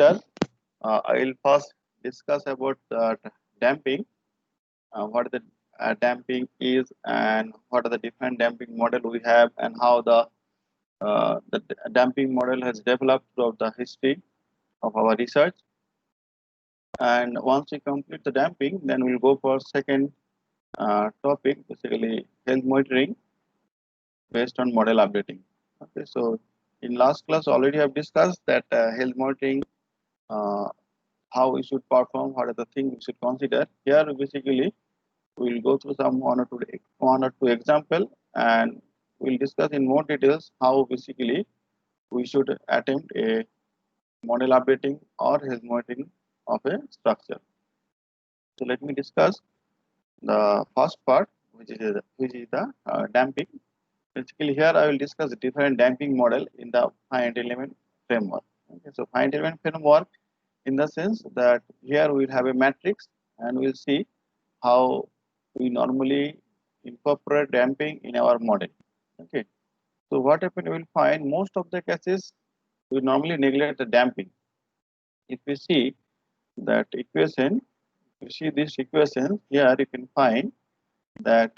lecture, I will first discuss about damping, what the damping is, and what are the different damping model we have, and how the damping model has developed throughout the history of our research. And once we complete the damping, then we'll go for second topic, basically health monitoring based on model updating. Okay, so in last class already have discussed that health monitoring, uh, how we should perform, what are the things we should consider. Here basically we will go through some one or two example, and we'll discuss in more details how basically we should attempt a model updating or health monitoring of a structure. So let me discuss the first part, which is the damping. Basically, here I will discuss the different damping model in the finite element framework. Okay, so finite element framework, in the sense that here we will have a matrix, and we'll see how we normally incorporate damping in our model. Okay, so what happen, we will find most of the cases we normally neglect the damping. If we see that equation, you see this equation here, you can find that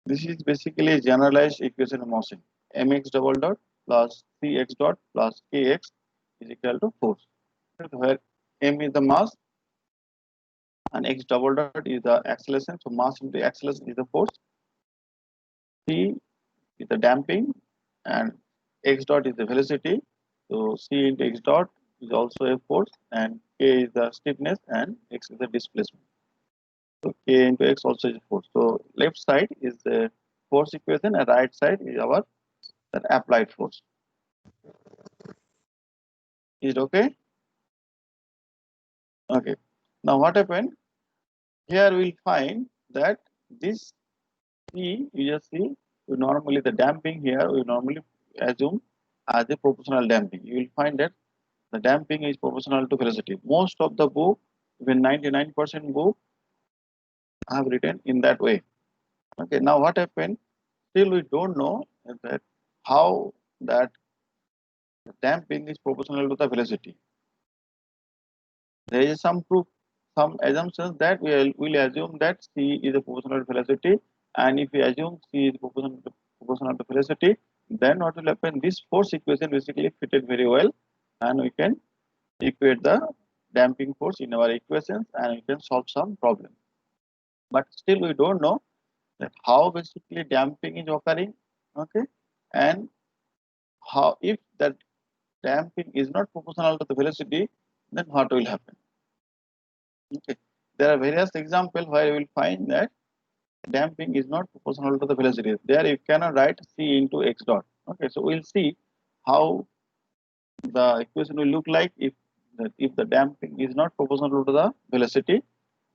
this is basically a generalized equation of motion. Mx double dot plus Cx dot plus Kx is equal to force, where m is the mass and x double dot is the acceleration. So mass into acceleration is the force. C is the damping, and x dot is the velocity. So C into x dot is also a force, and K is the stiffness, and x is the displacement. So K into x also is a force. So left side is the force equation, and right side is our applied force. Is it okay? Okay. Now what happened? Here we'll find that this C, you just see, we normally the damping here we normally assume as a proportional damping. You will find that the damping is proportional to velocity. Most of the book, even 99% book, have written in that way. Okay. Now what happened? Still we don't know that how that damping is proportional to the velocity. There is some proof, some assumptions that will assume that C is a proportional to velocity, and if we assume C is proportional to velocity, then what will happen? This force equation basically fitted very well, and we can equate the damping force in our equations, and we can solve some problem. But still we don't know that how basically damping is occurring, okay, and how, if that damping is not proportional to the velocity, then what will happen? Okay. There are various examples where you will find that damping is not proportional to the velocity. There you cannot write C into x dot. Okay, so we'll see how the equation will look like if the damping is not proportional to the velocity,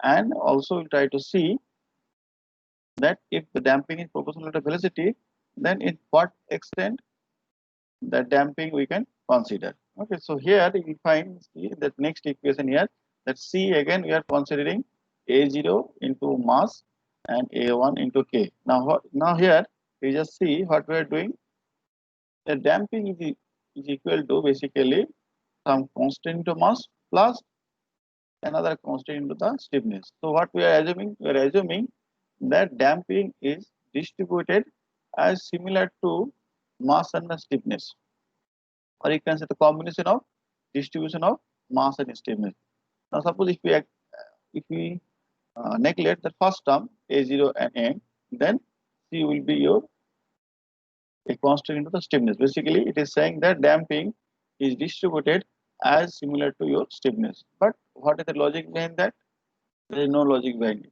and also we'll try to see that if the damping is proportional to velocity, then in what extent the damping we can consider. Okay, so here you will find that next equation here, that C again we are considering A0 into mass and A1 into K. Now here we just see what we are doing. The damping is equal to basically some constant into mass plus another constant into the stiffness. So what we are assuming? We are assuming that damping is distributed as similar to mass and the stiffness, or you can say the combination of distribution of mass and stiffness. Now suppose if we neglect the first term A0 and M, then C will be your a constant into the stiffness. Basically it is saying that damping is distributed as similar to your stiffness. But what is the logic behind that? There is no logic behind it.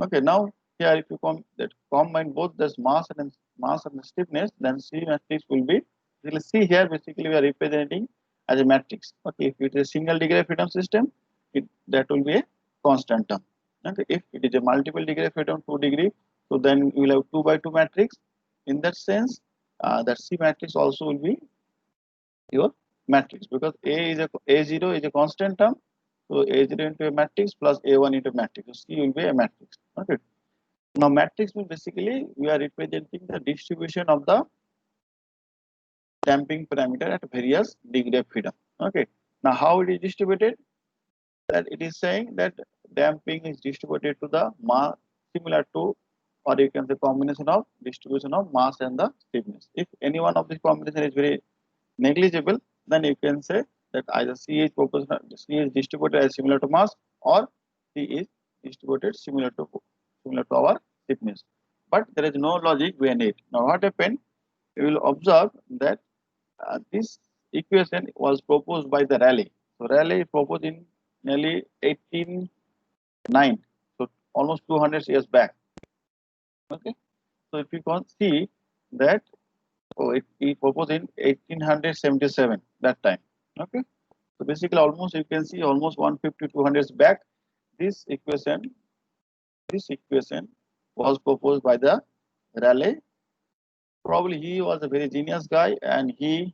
Okay, now here if you combine both this mass and the stiffness, then C matrix will be, we'll see here basically we are representing as a matrix. Okay, if it is a single degree of freedom system, that will be a constant term. Okay, if it is a multiple degree of freedom 2 degree, so then you will have 2 by 2 matrix. In that sense, that C matrix also will be your matrix, because A0 is a constant term. So A0 into a matrix plus A1 into a matrix. So C will be a matrix. Okay. Now matrix will basically we are representing the distribution of the damping parameter at various degree of freedom. Okay. Now, how it is distributed? That it is saying that damping is distributed to the mass similar to, or you can say combination of distribution of mass and the stiffness. If any one of these combination is very negligible, then you can say that either C is proportional, C is distributed as similar to mass, or C is distributed similar to our stiffness. But there is no logic behind it. Now, what happened? You will observe that this equation was proposed by the Rayleigh. So Rayleigh proposed in nearly 1809, so almost 200 years back. Okay, so if you can see that, it proposed in 1877 that time. Okay, so basically almost you can see almost 150 200 years back, this equation was proposed by the Rayleigh. Probably he was a very genius guy, and he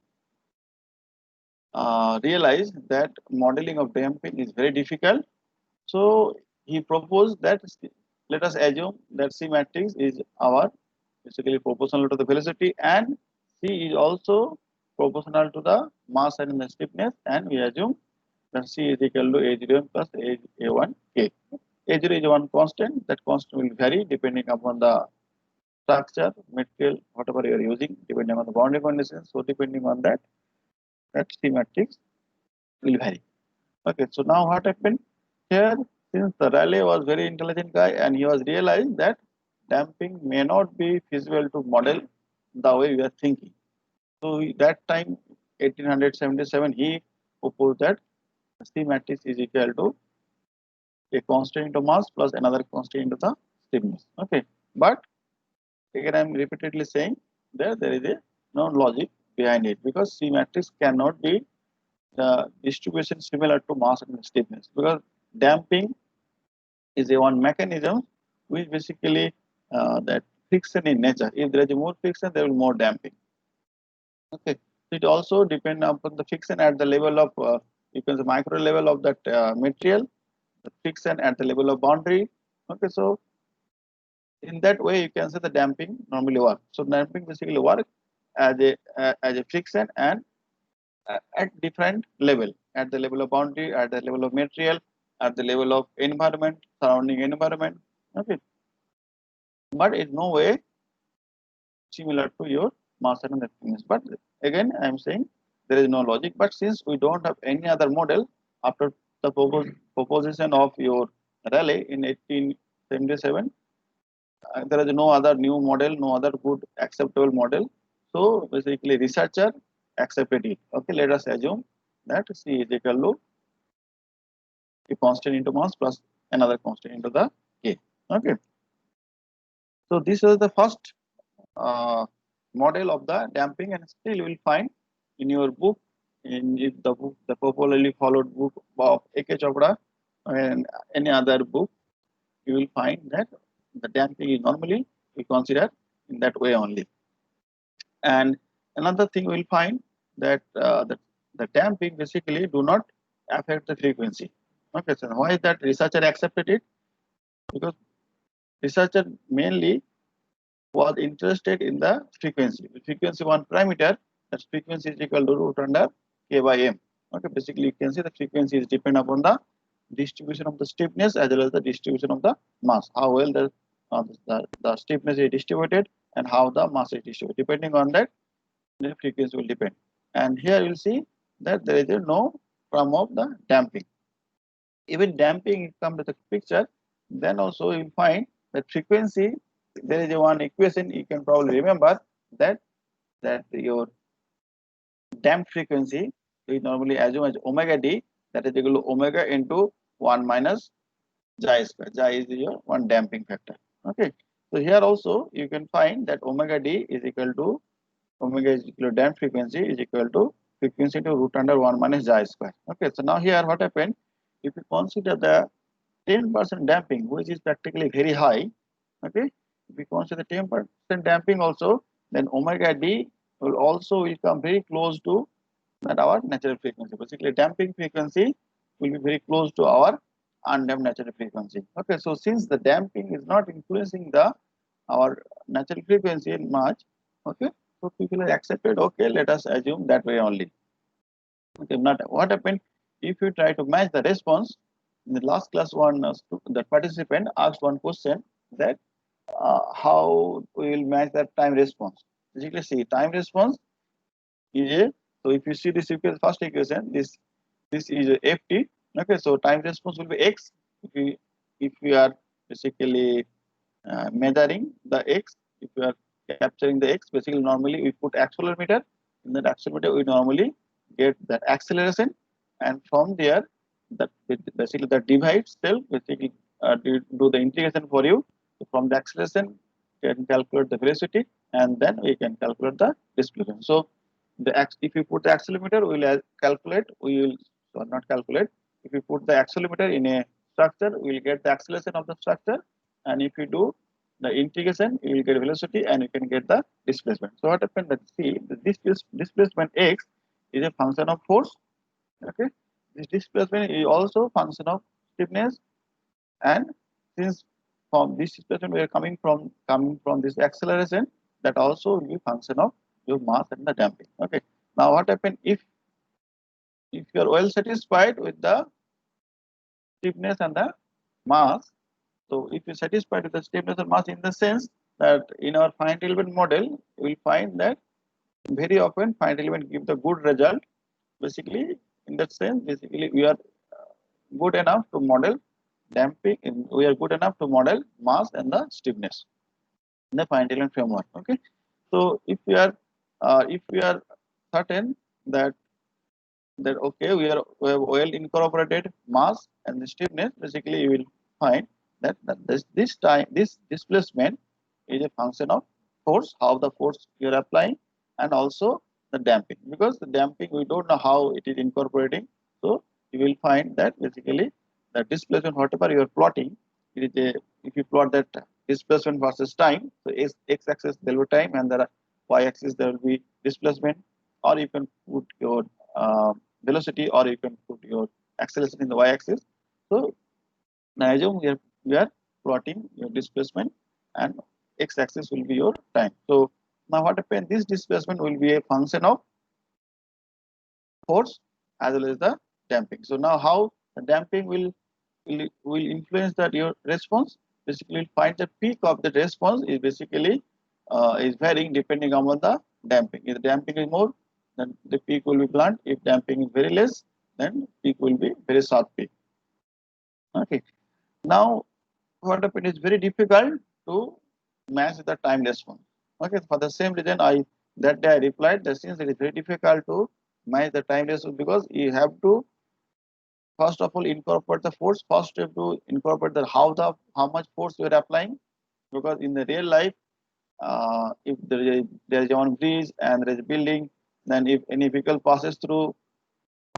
realized that modeling of damping is very difficult. So he proposed that, let us assume that C matrix is our basically proportional to the velocity, and C is also proportional to the mass and the stiffness, and we assume that C is equal to A01 plus A1K. A0 is one constant. That constant will vary depending upon the structure, material, whatever you are using, depending on the boundary conditions. So depending on that, that C matrix will vary. Okay, so now what happened here? Since the Rayleigh was very intelligent guy, and he was realized that damping may not be feasible to model the way we are thinking. So that time, 1877, he proposed that C matrix is equal to a constant into mass plus another constant into the stiffness. Okay, but again I am repeatedly saying that there is a no logic behind it, because C matrix cannot be the distribution similar to mass and stiffness, because damping is a one mechanism which basically that friction in nature. If there is more friction, there will be more damping. Okay, so it also depends upon the friction at the level of you can say micro level of that material, the friction at the level of boundary. Okay, so in that way you can say the damping normally work. So damping basically work as a friction, and at different level, at the level of boundary, at the level of material, at the level of environment, surrounding environment. Okay, but in no way similar to your mass and effectiveness. But again, I am saying there is no logic. But since we don't have any other model after the proposition of your Rayleigh in 1877, there is no other new model, no other good acceptable model. So basically, researcher accepted it. Okay, let us assume that C is equal to a constant into mass plus another constant into the K. Okay, so this is the first model of the damping, and still you will find in your book, in the book, the popularly followed book of A.K. Chopra and any other book, you will find that the damping is normally we consider in that way only. And another thing we will find that the damping basically do not affect the frequency. Okay, so why is that researcher accepted it? Because researcher mainly was interested in the frequency. The frequency one parameter, that frequency is equal to root under K by M. Okay, basically you can see the frequency is dependent upon the distribution of the stiffness as well as the distribution of the mass. How well the stiffness is distributed and how the mass is distributed. Depending on that, the frequency will depend. And here you will see that there is no form of the damping. Even damping come to the picture, then also you will find that frequency, there is a one equation you can probably remember, that your damped frequency we normally assume as omega d, that is equal to omega into 1 minus xi square. Xi is your one damping factor. Okay, so here also you can find that omega d is equal to omega is equal to damped frequency is equal to frequency to root under 1 minus xi square. Okay, so now here what happened, if you consider the 10% damping, which is practically very high. Okay, if we consider 10% damping also, then omega d will also come very close to that our natural frequency. Basically, damping frequency will be very close to our undamped natural frequency. Okay, so since the damping is not influencing the our natural frequency much, okay, so people are accepted. Okay, let us assume that way only. Okay, not what happened if you try to match the response, in the last class the participant asked one question that how we will match that time response. Basically, see time response is a, so if you see this equation, first equation, this is a ft. Okay, so time response will be x. If we are basically measuring the x, if we are capturing the x, basically normally we put accelerometer. In that accelerometer, we normally get that acceleration, and from there, that basically the device itself basically do the integration for you. So from the acceleration, we can calculate the velocity, and then we can calculate the displacement. So if you put the accelerometer, we will calculate. We will not calculate. If you put the accelerometer in a structure, we will get the acceleration of the structure, and if you do the integration, you will get velocity and you can get the displacement. So what happened? Let's see, this displacement x is a function of force. Okay, this displacement is also function of stiffness, and since from this displacement we are coming from this acceleration, that also will be function of your mass and the damping. Okay, now what happened if you are well satisfied with the stiffness and the mass? So if you're satisfied with the stiffness and mass, in the sense that in our finite element model, we will find that very often finite element give the good result. Basically, in that sense, basically we are good enough to model damping. We are good enough to model mass and the stiffness in the finite element framework. Okay, so if we are certain that okay, we have well incorporated mass and the stiffness, basically you will find that this displacement is a function of force, how the force you are applying, and also the damping, because the damping we don't know how it is incorporating. So you will find that basically the displacement whatever you are plotting, it is a, if you plot that displacement versus time, so x axis there will be time and the y axis there will be displacement, or you can put your velocity, or you can put your acceleration in the y-axis. So now assume we are plotting your displacement, and x-axis will be your time. So now what happens? This displacement will be a function of force as well as the damping. So now how the damping will influence that your response? Basically, you'll find the peak of the response is basically is varying depending on the damping. If the damping is more, then the peak will be blunt. If damping is very less, then peak will be very sharp peak. Okay. Now, what happened is very difficult to match the time response. Okay. For the same reason, that day I replied that since it is very difficult to match the time response, because you have to first of all incorporate the force. First, you have to incorporate how much force you are applying, because in the real life, if there is one bridge and there is a building, then if any vehicle passes through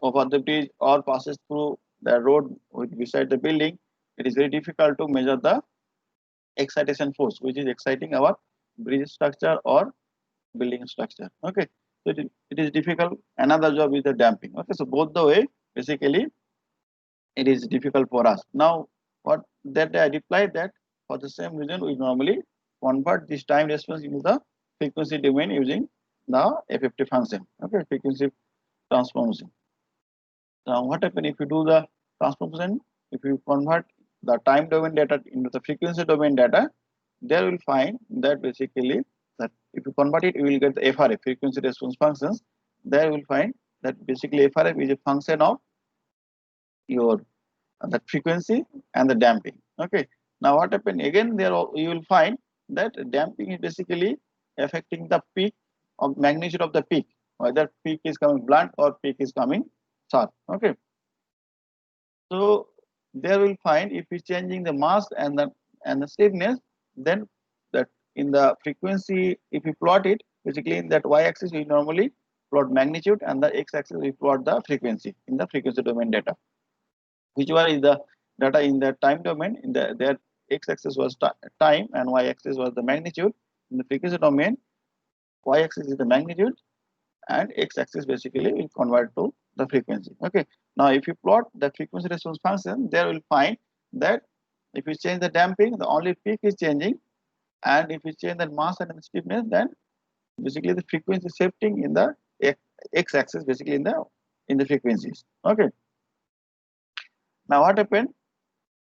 over the bridge or passes through the road beside the building, it is very difficult to measure the excitation force, which is exciting our bridge structure or building structure. Okay, so it is difficult. Another job is the damping. Okay, so both the way, basically, it is difficult for us. Now, what that I replied that for the same reason we normally convert this time response into the frequency domain using the FFT function. Okay, frequency transformation. Now, what happens if you do the transformation? If you convert the time domain data into the frequency domain data, there will find that basically that if you convert it, you will get the FRF, frequency response functions. There will find that basically FRF is a function of your the frequency and the damping. Okay. Now, what happened again? There you will find that damping is basically affecting the peak of magnitude of the peak, whether peak is coming blunt or peak is coming sharp. Okay. So there will find if we changing the mass and the stiffness, then that in the frequency, if we plot it, basically in that y-axis we normally plot magnitude, and the x-axis we plot the frequency in the frequency domain data. Which one is the data in the time domain? In their x-axis was time and y-axis was the magnitude. In the frequency domain, y-axis is the magnitude and x-axis basically will convert to the frequency. Okay. Now, if you plot the frequency response function, there will find that if you change the damping, the only peak is changing, and if you change the mass and the stiffness, then basically the frequency shifting in the x-axis, basically in the frequencies. Okay. Now what happened?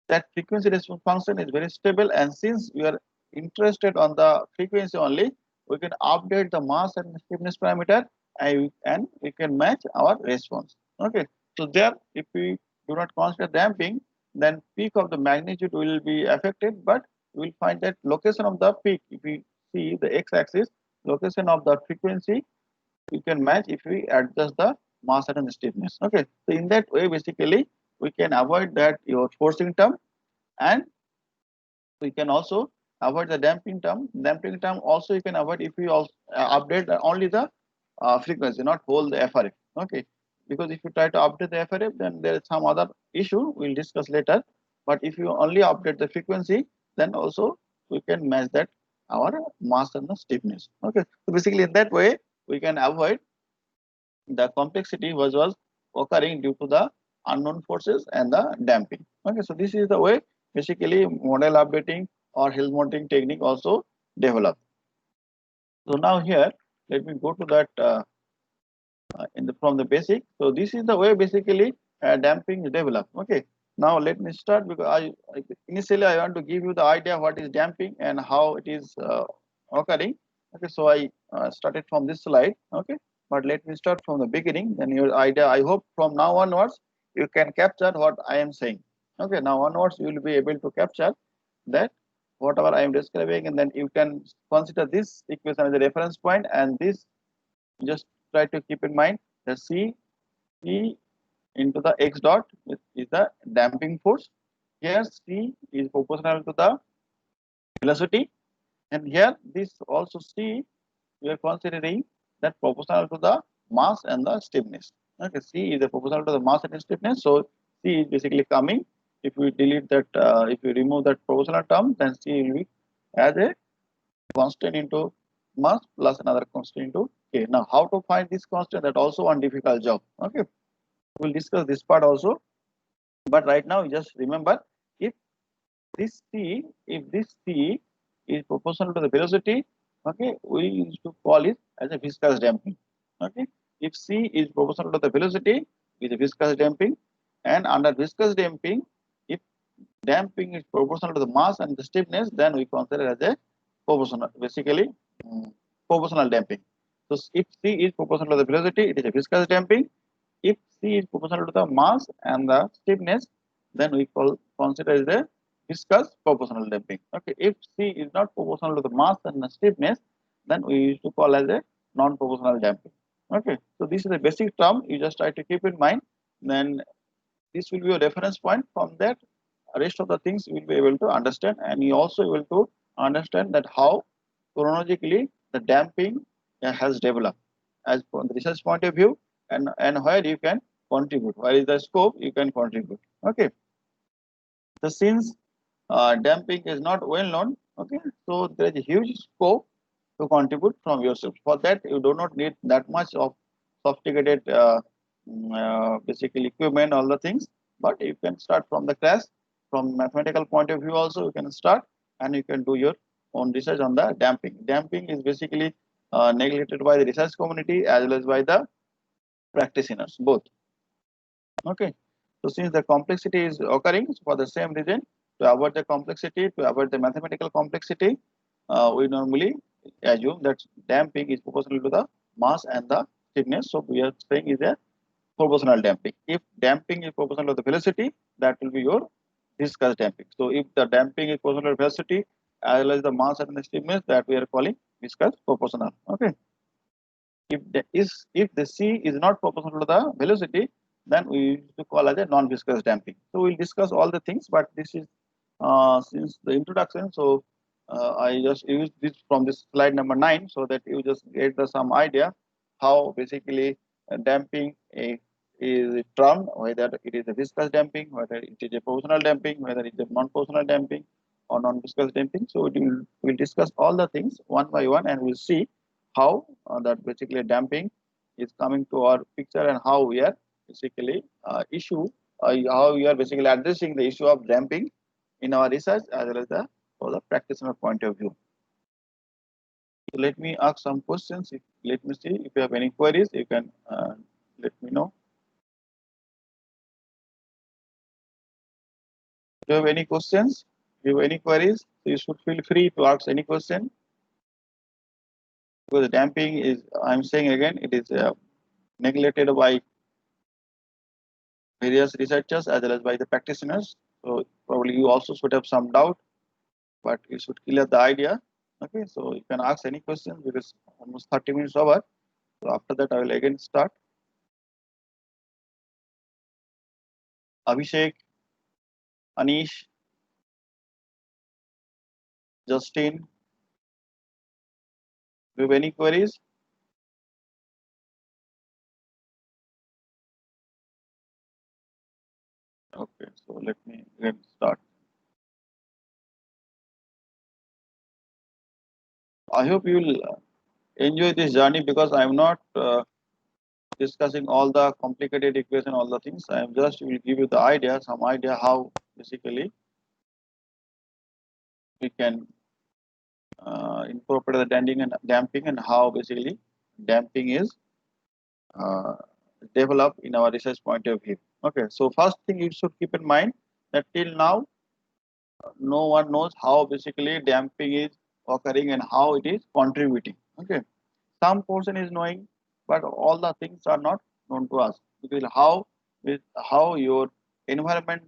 That frequency response function is very stable, and since we are interested on the frequency only, we can update the mass and stiffness parameter, and we can match our response. Okay, so there, if we do not consider damping, then peak of the magnitude will be affected, but we will find that location of the peak, if we see the x-axis, location of the frequency, we can match if we adjust the mass and stiffness. Okay, so in that way, basically, we can avoid that your forcing term, and we can also avoid the damping term. Damping term also you can avoid if you also update only the frequency, not whole the FRF. Okay, because if you try to update the FRF, then there is some other issue we'll discuss later. But if you only update the frequency, then also we can match that our mass and the stiffness. Okay, so basically in that way we can avoid the complexity was occurring due to the unknown forces and the damping. Okay, so this is the way basically model updating or Helmholtz technique also developed. So now here, let me go to that from the basic. So this is the way basically damping is developed. Okay, now let me start, because initially I want to give you the idea what is damping and how it is occurring. Okay, so I started from this slide. Okay, but let me start from the beginning. Then your idea, I hope from now onwards you can capture what I am saying. Okay, now onwards you will be able to capture that whatever I am describing, and then you can consider this equation as a reference point, and this just try to keep in mind the C into the x dot is the damping force. Here C is proportional to the velocity, and here this also C we are considering that proportional to the mass and the stiffness. Okay, C is a proportional to the mass and stiffness, so C is basically coming. If we delete that, if we remove that proportional term, then C will be as a constant into mass plus another constant into K. Now, how to find this constant? That also one difficult job. Okay, we'll discuss this part also. But right now, you just remember, if this C is proportional to the velocity, okay, we used to call it as a viscous damping. Okay, if C is proportional to the velocity, is a viscous damping, and under viscous damping, if damping is proportional to the mass and the stiffness, then we consider as a proportional, basically proportional damping. So if C is proportional to the velocity, it is a viscous damping. If C is proportional to the mass and the stiffness, then we consider as a viscous proportional damping. Okay, if C is not proportional to the mass and the stiffness, then we used to call as a non-proportional damping. Okay, so this is a basic term you just try to keep in mind. Then this will be a reference point. From that, rest of the things you will be able to understand, and you also able to understand that how chronologically the damping has developed as from the research point of view, and where you can contribute, where is the scope you can contribute. Okay, so since damping is not well known, okay, so there is a huge scope to contribute from yourself. For that, you do not need that much of sophisticated basically equipment, all the things, but you can start from the class. From mathematical point of view also you can start, and you can do your own research on the damping. Damping is basically neglected by the research community as well as by the practitioners both. Okay, so since the complexity is occurring, for the same reason, to avoid the complexity, to avoid the mathematical complexity, we normally assume that damping is proportional to the mass and the stiffness. So we are saying is a proportional damping. If damping is proportional to the velocity, that will be your viscous damping. So if the damping is proportional to velocity as well as the mass and the stiffness, that we are calling viscous proportional. Okay. If the C is not proportional to the velocity, then we used to call as a non-viscous damping. So we'll discuss all the things, but this is since the introduction. So I just used this from this slide number 9, so that you just get some idea how basically damping is termed, whether it is a viscous damping, whether it is a proportional damping, whether it is a non-proportional damping or non-viscous damping. So we'll discuss all the things one by one, and we'll see how that basically damping is coming to our picture, and how we are basically how we are basically addressing the issue of damping in our research as well as the for the practitioner point of view. So let me ask some questions. Let me see if you have any queries. You can let me know. Do you have any questions? Do you have any queries? So you should feel free to ask any question. Because damping is, I'm saying again, it is neglected by various researchers as well as by the practitioners. So probably you also should have some doubt, but you should clear the idea. Okay, so you can ask any questions because almost 30 minutes over. So after that, I will again start. Abhishek, Anish, Justin, do you have any queries? Okay, so let me again start. I hope you will enjoy this journey because I am not discussing all the complicated equation, all the things. I am just will give you the idea, some idea how basically we can incorporate the damping and how basically damping is uh, developed in our research point of view. Okay, so first thing you should keep in mind that till now no one knows how basically damping is occurring and how it is contributing. Okay, some portion is knowing, but all the things are not known to us because how your environment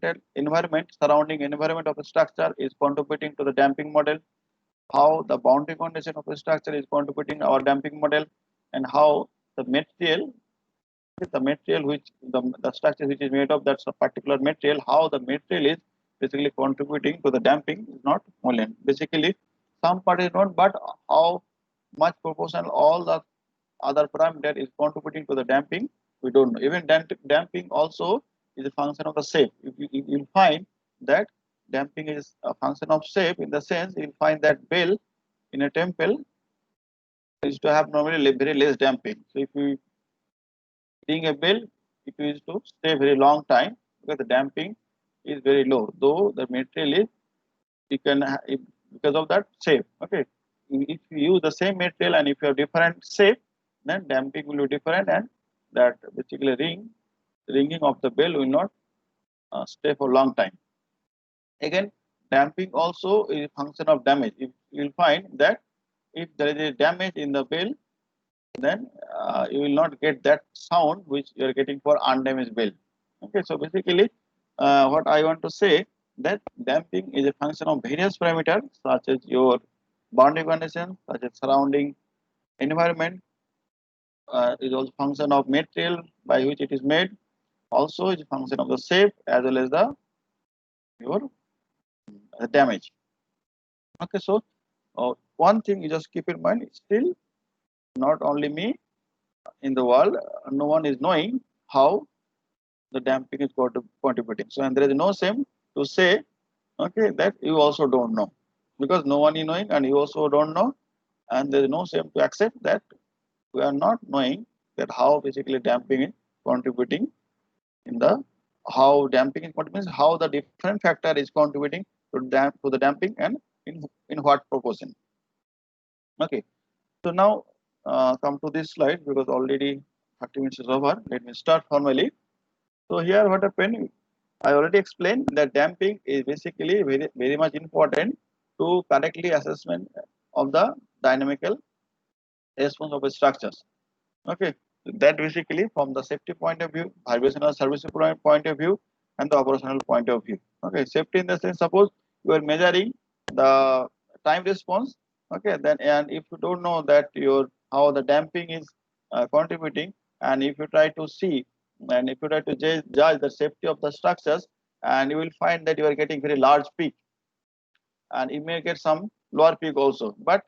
surrounding environment of a structure is contributing to the damping model, how the boundary condition of the structure is contributing our damping model, and how the material which the structure which is made of that's a particular material, how the material is basically contributing to the damping is not known. Basically, some part is known, but how much proportional all the other parameter is contributing to the damping, we don't know. Even damping also is a function of the shape. You'll find that damping is a function of shape in the sense you'll find that bell in a temple is to have normally very less damping. So if you ring a bell, it is to stay very long time because the damping is very low. Though the material is you can because of that shape. Okay, if you use the same material and if you have different shape, then damping will be different, and that basically ringing of the bell will not stay for long time. Again, damping also is a function of damage. If you will find that if there is a damage in the bell, then you will not get that sound which you are getting for undamaged bell. Okay, so basically, what I want to say that damping is a function of various parameters such as your boundary condition, such as surrounding environment, is also function of material by which it is made. Also, is a function of the shape as well as the your damage. Okay, so one thing you just keep in mind, still not only me in the world, no one is knowing how the damping is contributing. So, and there is no same to say, okay, that you also don't know because no one is knowing and you also don't know, and there is no same to accept that we are not knowing that how basically damping is contributing in the how damping is contributing, how the different factor is contributing to the damping and in what proportion. Okay, so now come to this slide because already 30 minutes is over. Let me start formally. So here what happened, I already explained that damping is basically very much important to correctly assessment of the dynamical response of the structures. Okay, so that basically from the safety point of view, vibrational service point of view, and the operational point of view. Okay, safety in the sense, suppose you are measuring the time response. Okay, then and if you don't know that your how the damping is contributing, and if you try to see and if you try to judge the safety of the structures, and you will find that you are getting very large peak and you may get some lower peak also. But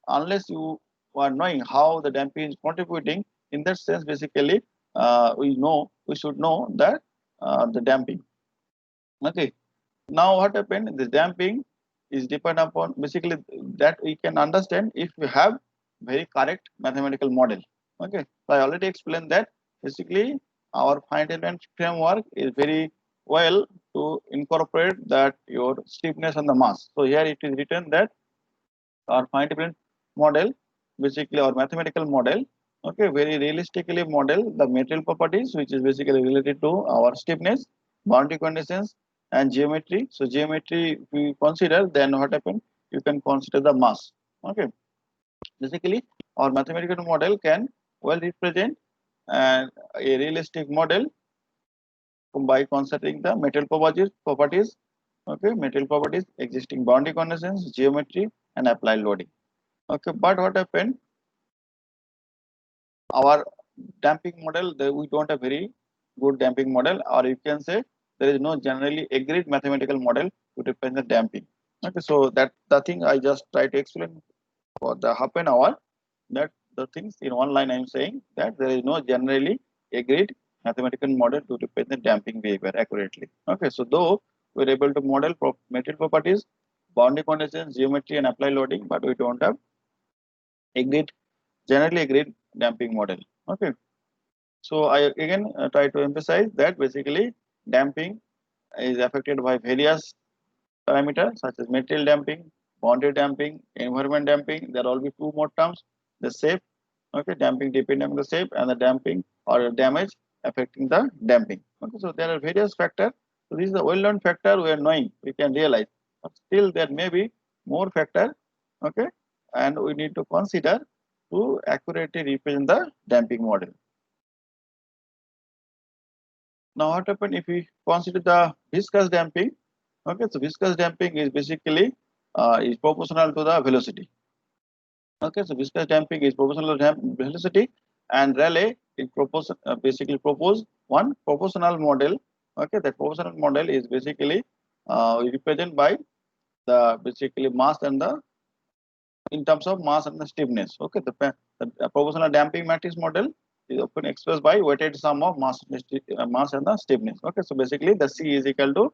unless you are knowing how the damping is contributing, in that sense, basically, we should know that the damping. Okay. Now, what happened? The damping is depend upon basically that we can understand if we have very correct mathematical model. Okay. So I already explained that basically our finite element framework is very well to incorporate that your stiffness and the mass. So here it is written that our finite element model, basically our mathematical model, okay, very realistically model the material properties which is basically related to our stiffness, boundary conditions, and geometry. So geometry, if we consider, then what happened? You can consider the mass. Okay, basically, our mathematical model can well represent a realistic model by considering the metal properties, okay, metal properties, existing boundary conditions, geometry, and applied loading. Okay, but what happened? Our damping model, we don't have very good damping model, or you can say there is no generally agreed mathematical model to represent damping. Okay, so that the thing I just try to explain for the half an hour, that the things in one line I am saying that there is no generally agreed mathematical model to represent damping behavior accurately. Okay, so though we're able to model material properties, boundary conditions, geometry, and apply loading, but we don't have agreed generally agreed damping model. Okay, so I again try to emphasize that basically damping is affected by various parameters such as material damping, boundary damping, environment damping. There will be two more terms: the shape, okay, damping depending on the shape, and the damping or damage affecting the damping. Okay, so there are various factors. So this is a well-known factor we are knowing, we can realize. But still, there may be more factor, okay, and we need to consider to accurately represent the damping model. Now, what happens if we consider the viscous damping? Okay, so viscous damping is basically is proportional to the velocity. Okay, so viscous damping is proportional to velocity, and Rayleigh is basically propose one proportional model. Okay, that proportional model is basically represented by the basically mass and the in terms of mass and the stiffness. Okay, the proportional damping matrix model is often expressed by weighted sum of mass and the stiffness. Okay, so basically the C is equal to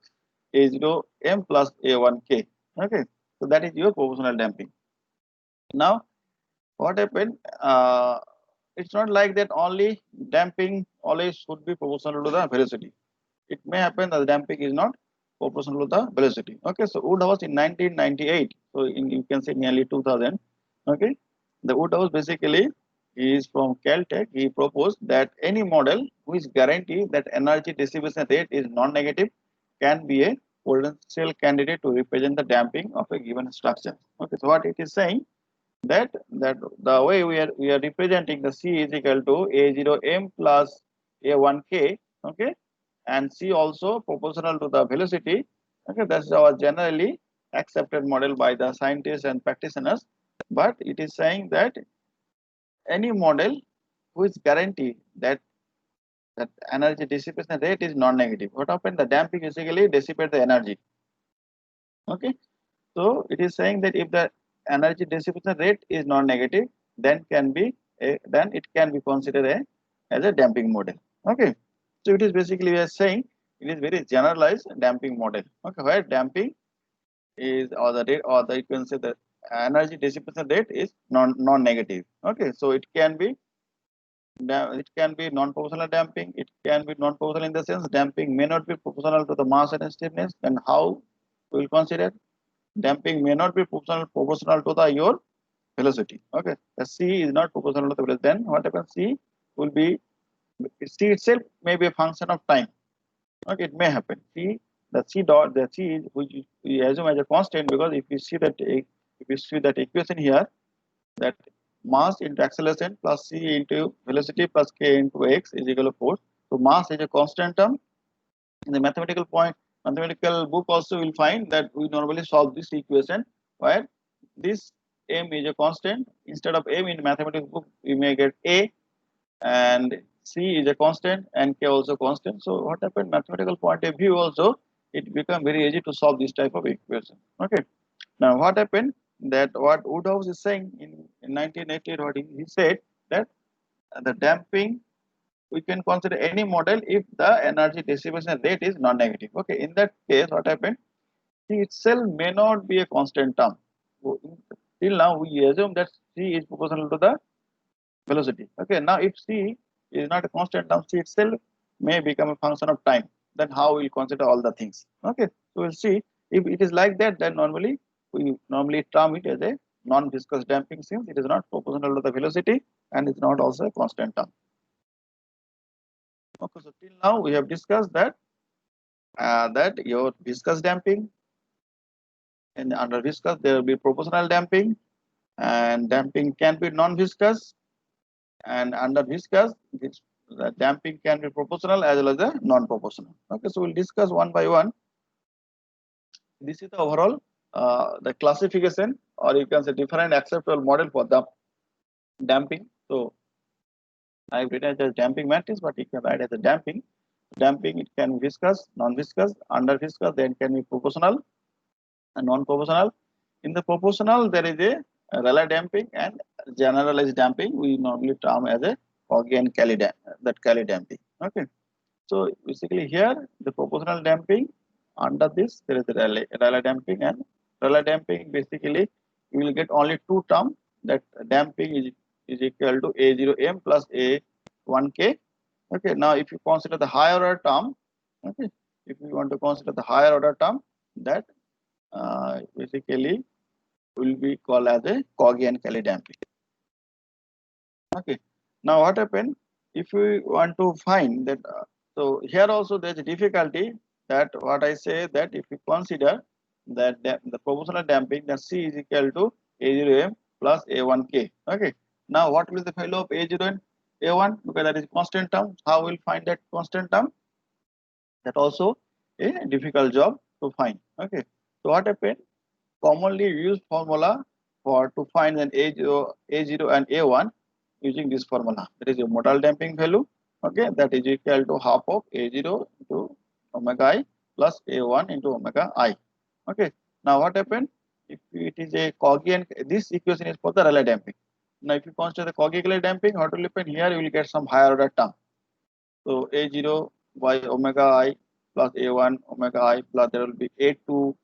A0 M plus A1 K. Okay, so that is your proportional damping. Now, what happened? It's not like that only damping always should be proportional to the velocity. It may happen that the damping is not proportional to the velocity. Okay, so Woodhouse in 1998, so you can say nearly 2000. Okay, the Woodhouse basically is from Caltech. He proposed that any model which guarantees that energy distribution rate is non-negative can be a potential candidate to represent the damping of a given structure. Okay, so what it is saying that the way we are representing the C is equal to A0 M plus A1 K, okay, and C also proportional to the velocity. Okay, that's our generally accepted model by the scientists and practitioners. But it is saying that any model which guarantee that energy dissipation rate is non-negative. What happens? The damping basically dissipate the energy. Okay, so it is saying that if the energy dissipation rate is non-negative, then it can be considered as a damping model. Okay, so it is basically we are saying it is very generalized damping model. Okay, where damping is or the rate or the you can say the energy dissipation rate is non-negative. Okay, so it can be non-proportional damping. It can be non-proportional in the sense damping may not be proportional to the mass and stiffness. Then how we will consider damping may not be proportional to the your velocity. Okay, the C is not proportional to the velocity. Then what happens? C will be C itself may be a function of time. Okay, it may happen. The C is which we assume as a constant because if you see that equation here, that mass into acceleration plus C into velocity plus K into X is equal to force. So mass is a constant term. In the mathematical book also you will find that we normally solve this equation where this m is a constant. Instead of m in mathematical book we may get a, and c is a constant and k also constant. So what happened, mathematical point of view also it become very easy to solve this type of equation. Okay, now what happened, that what Woodhouse is saying in 1988, what he said that the damping we can consider any model if the energy distribution rate is non-negative. Okay, in that case, what happened? C itself may not be a constant term. So, till now, we assume that C is proportional to the velocity. Okay, now if C is not a constant term, C itself may become a function of time. Then how we will consider all the things? Okay, so we'll see if it is like that. Then we normally term it as a non-viscous damping since it is not proportional to the velocity and it's not also a constant term. Okay, so till now we have discussed that that your viscous damping, and under viscous there will be proportional damping, and damping can be non-viscous, and under viscous this, the damping can be proportional as well as the non-proportional. Okay, so we'll discuss one by one. This is the overall the classification, or you can say different acceptable model for the damping. So I've written it as damping matrix, but you can write as a damping. Damping, it can be viscous, non-viscous, under viscous, then can be proportional and non-proportional. In the proportional, there is a Rayleigh damping and generalized damping. We normally term as a Foggy and Cayley damping. Okay. So basically here the proportional damping, under this there is a Rayleigh damping, and Rayleigh damping basically you will get only two terms, that damping is equal to A0M plus A1K. Okay, now if you consider the higher order term, okay, if you want to consider the higher order term, that basically will be called as a Foggy and Cayley damping. Okay, now what happened if we want to find that? So here also there is a difficulty, that what I say, that if we consider that the proportional damping, that C is equal to A0M plus A1K. Okay, now what will be the value of A0 and A1, because that is constant term. How will find that constant term? That also a difficult job to find. Okay, so what happened? Commonly used formula for to find an A0 and A1 using this formula. That is your modal damping value. Okay, that is equal to half of A0 into omega I plus A1 into omega I. Okay, now what happened? If it is a Foggy, and this equation is for the Rayleigh damping. Now if you consider the Foggy Rayleigh damping, what will happen here? You will get some higher order term. So A0 by omega I plus A1 omega I plus there will be A2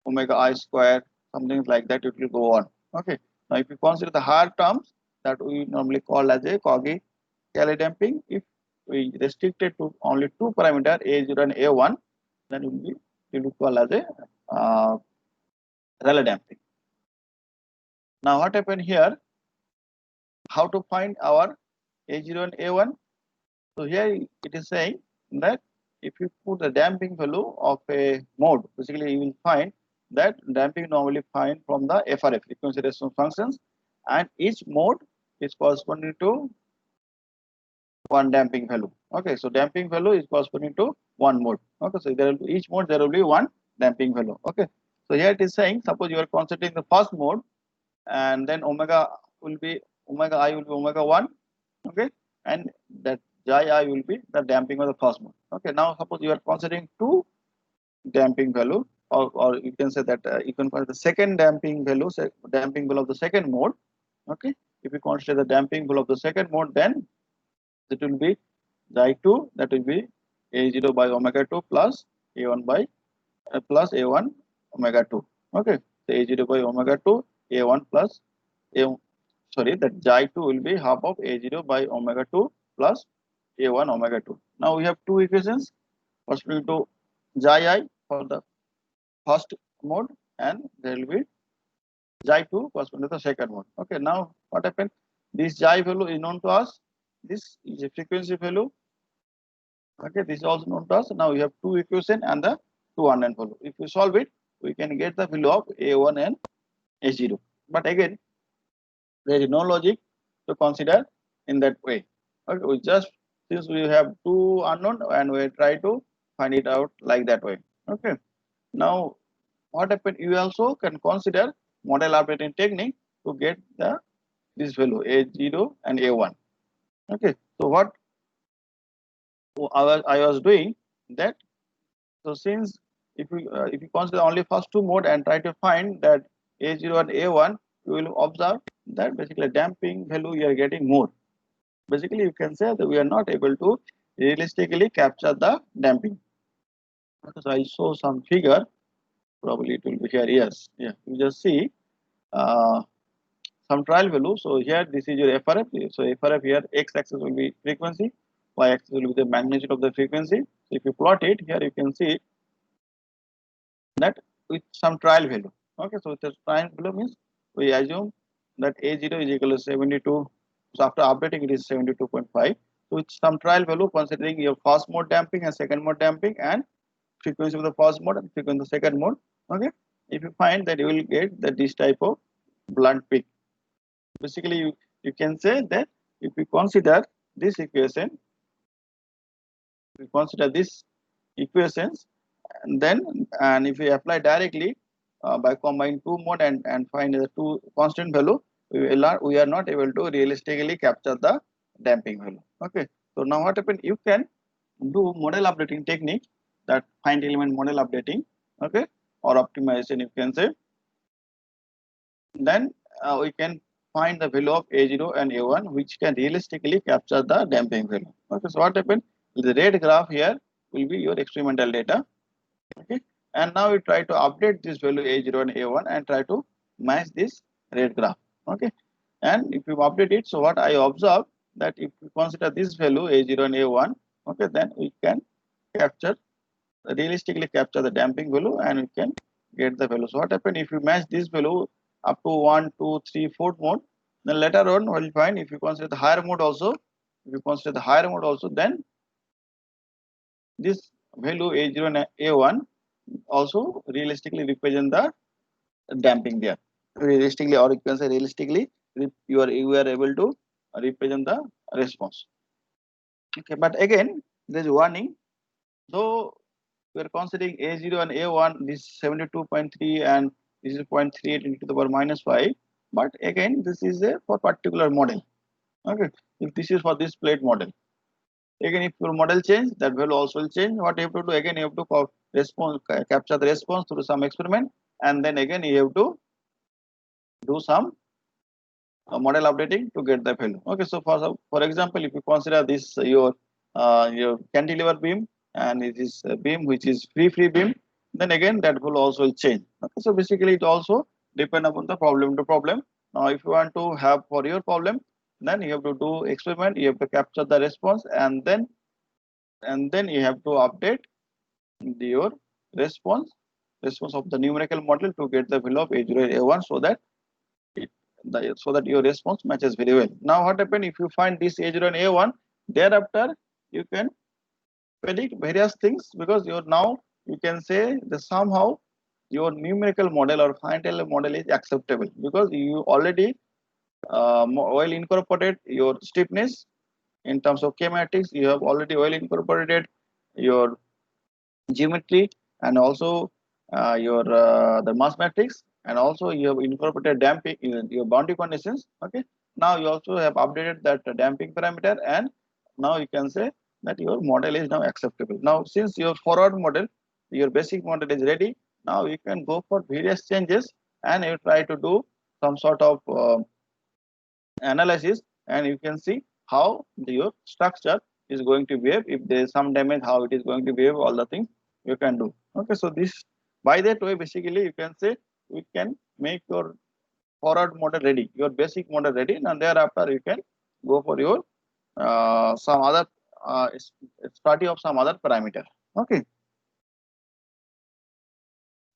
omega I square, something like that, it will go on. Okay. Now if you consider the higher terms, that we normally call as a Foggy Cayley damping, if we restrict it to only two parameter A0 and A1, then it will be called as a Rayleigh damping. Now what happened here? How to find our A0 and A1? So here it is saying that if you put the damping value of a mode, basically you will find that damping normally find from the FRF, frequency response functions, and each mode is corresponding to one damping value. Okay, so damping value is corresponding to one mode. Okay, so there will be each mode there will be one damping value. Okay, so here it is saying, suppose you are considering the first mode, and then omega I will be omega 1. Okay, and that xi I will be the damping of the first mode. Okay, now suppose you are considering two damping value, or you can say that you can consider the second damping value of the second mode. Okay, if you consider the damping value of the second mode, then it will be xi2, that will be a0 by omega 2 plus a1 by plus a1 omega 2. Okay, so a0 by omega 2 a1 plus a, sorry, that xi2 will be half of a0 by omega 2 plus a1 omega 2. Now we have two equations corresponding to xi for the first mode, and there will be xi2 corresponding to the second mode. Okay, now what happened? This xi value is known to us. This is a frequency value. Okay, this is also known to us. Now we have two equation and the two unknown value. If we solve it, we can get the value of a1 and a0. But again, there is no logic to consider in that way. Okay, we just, since we have two unknown, and we try to find it out like that way. Okay, now what happened? You also can consider model operating technique to get the this value a0 and a1. Okay, so what I was doing that. So since if you consider only first two mode and try to find that a0 and a1, you will observe that basically damping value you are getting more. Basically, you can say that we are not able to realistically capture the damping. So I'll show some figure. Probably it will be here. Yes, yeah. You just see uh, some trial value. So here this is your FRF. So FRF here x-axis will be frequency, y-axis will be the magnitude of the frequency. So if you plot it here, you can see that with some trial value. Okay, so the trial value means we assume that a0 is equal to 72. So after updating, it is 72.5. So with some trial value, considering your first mode damping and second mode damping and frequency of the first mode and frequency of the second mode. Okay, if you find that, you will get that this type of blunt peak. Basically, you can say that if we consider this equation, we consider this equations, and if we apply directly by combining two mode and find the two constant value, we are not able to realistically capture the damping value. Okay, so now what happen, you can do model updating technique, that finite element model updating, okay, or optimization you can say. Then we can find the value of A0 and A1 which can realistically capture the damping value. Okay, so what happened, the red graph here will be your experimental data. Okay, and now we try to update this value A0 and A1 and try to match this red graph. Okay, and if you update it, so what I observe, that if you consider this value A0 and A1, okay, then we can capture, realistically capture the damping value and we can get the value. So what happen, if you match this value up to 1, 2, 3, 4 mode, then later on we'll find, if you consider the higher mode also, then this value A0 and A1 also realistically represent the damping there. Realistically, or you can say realistically, you are able to represent the response. Okay, but again there is warning. Though we are considering A0 and A1, this 72.3 and this is 0.38 into the power -5. But again, this is a for particular model. Okay, if this is for this plate model, again if your model change, that value also will change. What you have to do, again you have to capture the response through some experiment, and then again you have to do some model updating to get the value. Okay, so for example, if you consider this your cantilever beam, and it is a beam which is free beam, then again that will also change. Okay, so basically it also depend upon the problem to problem. Now if you want to have for your problem, then you have to do experiment, you have to capture the response, and then you have to update your response of the numerical model to get the value of A0 A1, so that your response matches very well. Now what happen, if you find this A0 and A1, thereafter you can predict various things, because now you can say that somehow your numerical model or finite model is acceptable, because you already well incorporated your stiffness in terms of kinematics. You have already well incorporated your geometry, and also the mass matrix, and also you have incorporated damping in your boundary conditions. Okay, now you also have updated that damping parameter, and now you can say that your model is now acceptable. Now since your forward model, your basic model is ready, now you can go for various changes, and you try to do some sort of analysis, and you can see how your structure is going to behave. If there is some damage, how it is going to behave, all the things you can do. Okay, so this, by that way, basically you can say we can make your forward model ready, your basic model ready, and thereafter you can go for your some other study of some other parameter. Okay,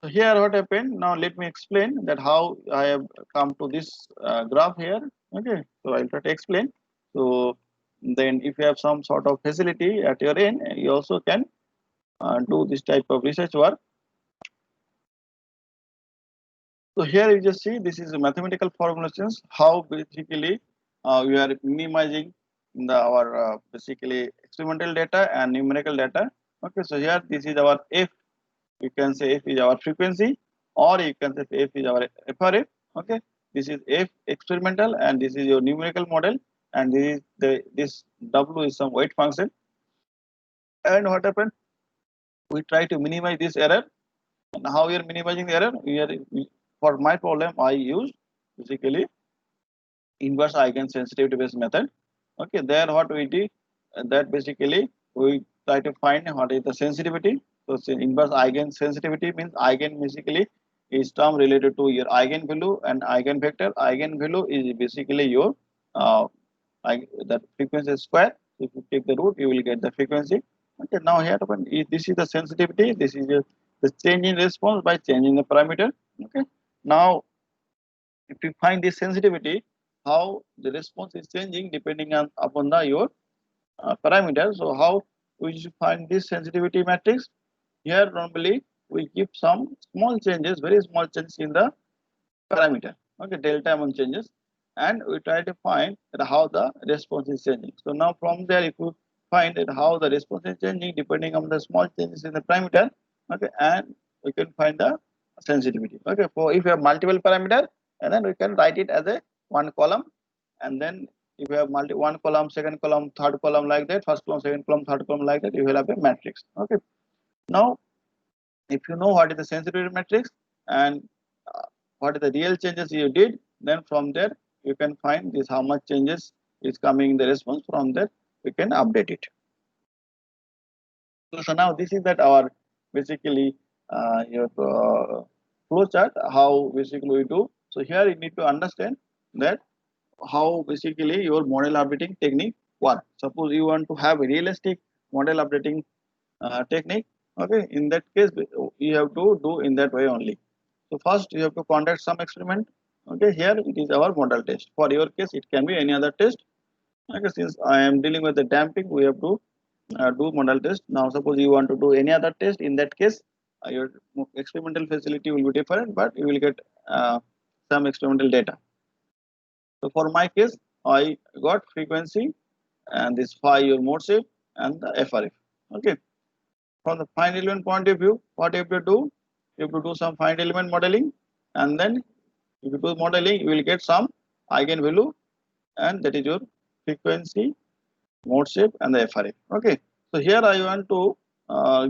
so here what happened, now let me explain that how I have come to this graph here. Okay, so I'll try to explain. So then if you have some sort of facility at your end, you also can do this type of research work. So here you just see, this is a mathematical formulations, how basically we are minimizing our basically experimental data and numerical data. Okay, so here this is our F, you can say F is our frequency, or you can say F is our FRF. Okay, this is F experimental, and this is your numerical model, and this W is some weight function. And what happened, we try to minimize this error. And how we are minimizing the error, for my problem I use basically inverse eigensensitivity based method. Okay, there what we did, that basically we try to find what is the sensitivity. So inverse eigensensitivity means eigen basically is term related to your eigenvalue and eigenvector. Eigenvalue is basically your the frequency square. If you take the root, you will get the frequency. Okay, now here this is the sensitivity. This is the change in response by changing the parameter. Okay, now if you find this sensitivity, how the response is changing depending on upon the your parameter. So how we should find this sensitivity matrix? here normally we keep some small changes, very small changes in the parameter, okay, delta amount changes, and we try to find that how the response is changing. So now from there, if you find that how the response is changing depending on the small changes in the parameter, okay, and we can find the sensitivity. Okay, for if you have multiple parameter, and then we can write it as a one column, and then if you have one column, second column, third column like that, first column, second column, third column like that, you will have a matrix. Okay, now if you know what is the sensitivity matrix and what are the real changes you did, then from there you can find this how much changes is coming in the response. From there we can update it. So now this is that our basically your flow chart, how basically we do. So here you need to understand that how basically your model updating technique work. Suppose you want to have a realistic model updating technique, okay, in that case you have to do in that way only. So first you have to conduct some experiment. Okay, here it is our model test. For your case, it can be any other test. Okay, since I am dealing with the damping, we have to do model test. Now, suppose you want to do any other test. In that case, your experimental facility will be different, but you will get some experimental data. So for my case, I got frequency and this phi your mode shape and the FRF. Okay. From the finite element point of view, what you have to do? You have to do some finite element modeling, and then if you do modeling, you will get some eigenvalue, and that is your frequency, mode shape, and the FRF. Okay. So here I want to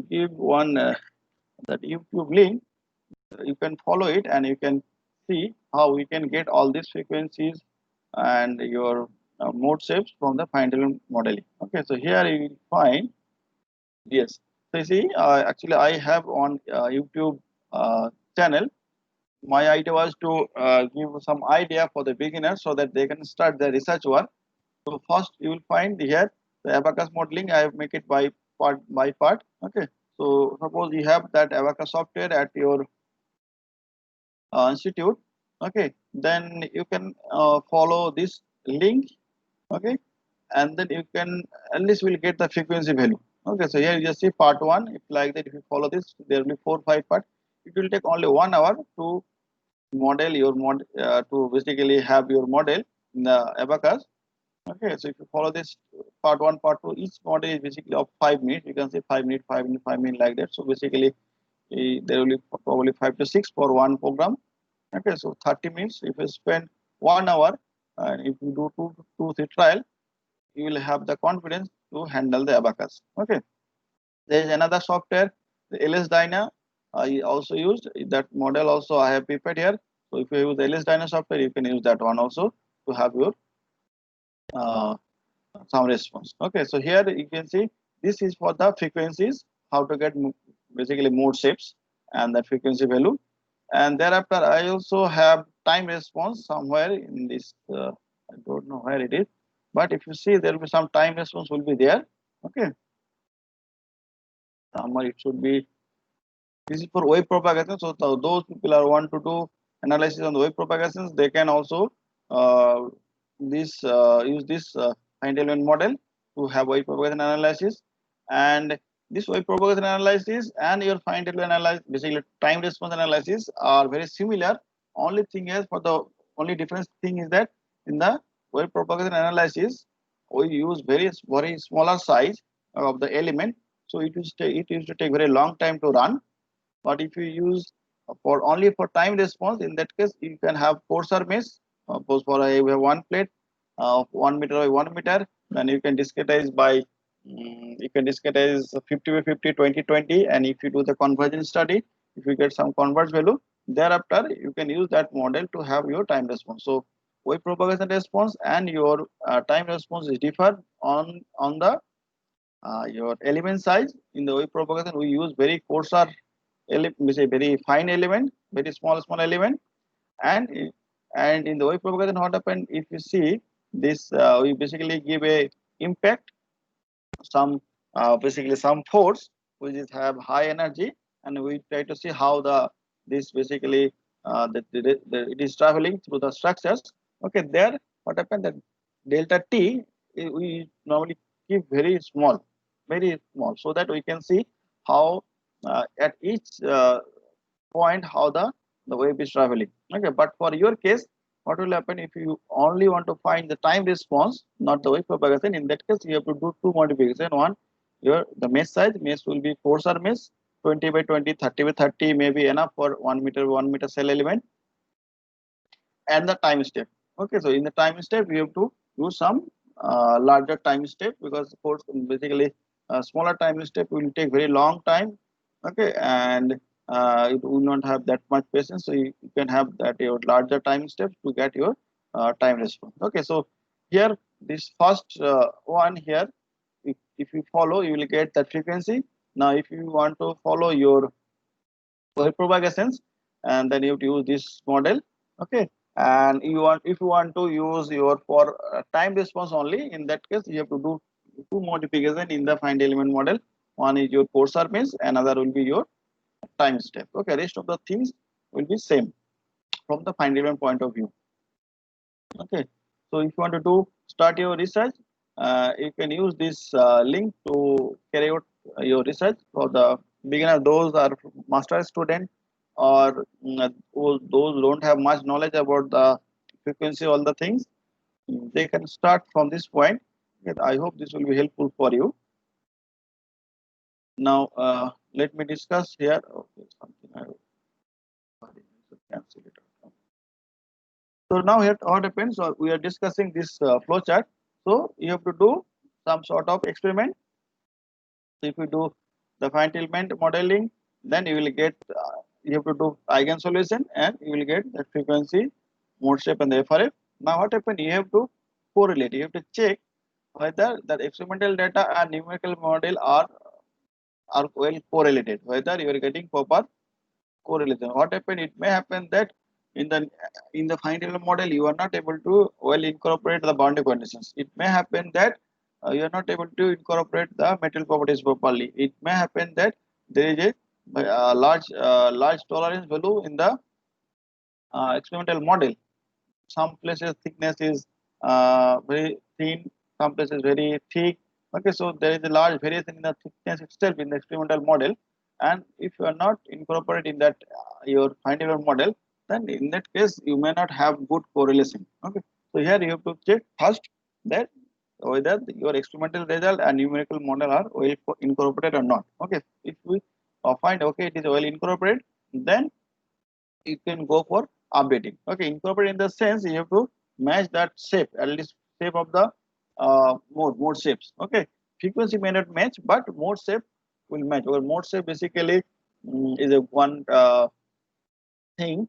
give one that YouTube link. You can follow it, and you can see how we can get all these frequencies and your mode shapes from the finite element modeling. Okay. So here you will find. Yes. So you see, actually, I have on YouTube channel. My idea was to give some idea for the beginners so that they can start their research work. So first, you will find here the abacus modeling. I have make it by part by part. Okay. So suppose you have that abacus software at your institute. Okay. Then you can follow this link. Okay, and then you can at least will get the frequency value. Okay, so here you just see part one. If like that, if you follow this, there will be 4-5 parts. It will take only 1 hour to model your mod to basically have your model in the abacus. Okay, so if you follow this part one, part two, each model is basically of 5 minutes. You can say 5 minutes, 5 minutes, 5 minutes like that. So basically, there will be probably 5 to 6 for one program. Okay, so 30 minutes. If you spend 1 hour, and if you do two, three trial, you will have the confidence to handle the abacus. Okay. There is another software, the LS Dyna. I also used that model. Also, I have prepared here. So if you use the LS Dyna software, you can use that one also to have your uh, some response. Okay. So here you can see this is for the frequencies, how to get basically mode shapes and the frequency value. And thereafter, I also have time response somewhere in this. I don't know where it is, but if you see, there will be some time response will be there. Okay, somewhere it should be. This is for wave propagation. So those people are want to do analysis on the wave propagations, they can also uh, use this finite element model to have wave propagation analysis. And this wave propagation analysis and your finite element analysis, basically time response analysis, are very similar. Only thing is for the only difference thing is that in the wave propagation analysis, we use very smaller size of the element, so it used to take very long time to run. But if you use for only for time response, in that case, you can have coarser mesh. Suppose for a we have one plate of 1 meter by 1 meter, then you can discretize by you can discretize 50 by 50, 20, 20, and if you do the convergence study, if you get some converge value, thereafter you can use that model to have your time response. So wave propagation response and your time response is differ on the your element size. In the wave propagation, we use very coarser we say very fine element, very small element, and in the wave propagation, what happened if you see this, we basically give a impact, some basically some force which is have high energy, and we try to see how the this basically it is traveling through the structures. Okay, there what happened that delta t we normally keep very small, so that we can see how at each point how the wave is traveling. Okay, but for your case, what will happen if you only want to find the time response, not the wave propagation? In that case, you have to do two modifications. One, your the mesh size. Mesh will be 4 mesh, 20 by 20, 30 by 30 may be enough for 1 meter cell element, and the time step. Okay, so in the time step, we have to do some larger time step, because of course basically smaller time step will take very long time. Okay, and it will not have that much patience, so you can have that your larger time steps to get your time response. Okay, so here this first one here, if you follow, you will get that frequency. Now if you want to follow your wave propagations, and then you have to use this model. Okay, and you want, if you want to use your for time response only, in that case you have to do two modification in the find element model. One is your core surface, another will be your time step. Okay, rest of the things will be same from the find element point of view. Okay, so if you want to do start your research, you can use this link to carry out your research. For the beginner, those are master student, or those who don't have much knowledge about the frequency, all the things, they can start from this point. Okay, I hope this will be helpful for you. Now let me discuss here. Okay, something I cancel it. So now here what happens, so we are discussing this flow chart. So you have to do some sort of experiment. So if you do the fine tilt modeling, then you will get, you have to do eigen solution, and you will get the frequency, mode shape, and the FRF. Now what happens, you have to correlate, you have to check whether the experimental data and numerical model are well correlated, whether you are getting proper correlation. What happened? It may happen that in the final model you are not able to well incorporate the boundary conditions. It may happen that you are not able to incorporate the material properties properly. It may happen that there is a large tolerance value in the experimental model. Some places thickness is very thin, some places very thick. Okay, so there is a large variation in the thickness itself in the experimental model, and if you are not incorporating that your final model, then in that case you may not have good correlation. Okay, so here you have to check first that whether your experimental result and numerical model are well incorporated or not. Okay, if we find okay it is well incorporated, then you can go for updating. Okay, incorporate in the sense you have to match that shape, at least shape of the mode shapes. Okay, frequency may not match, but mode shape will match. Or mode shape basically is a one thing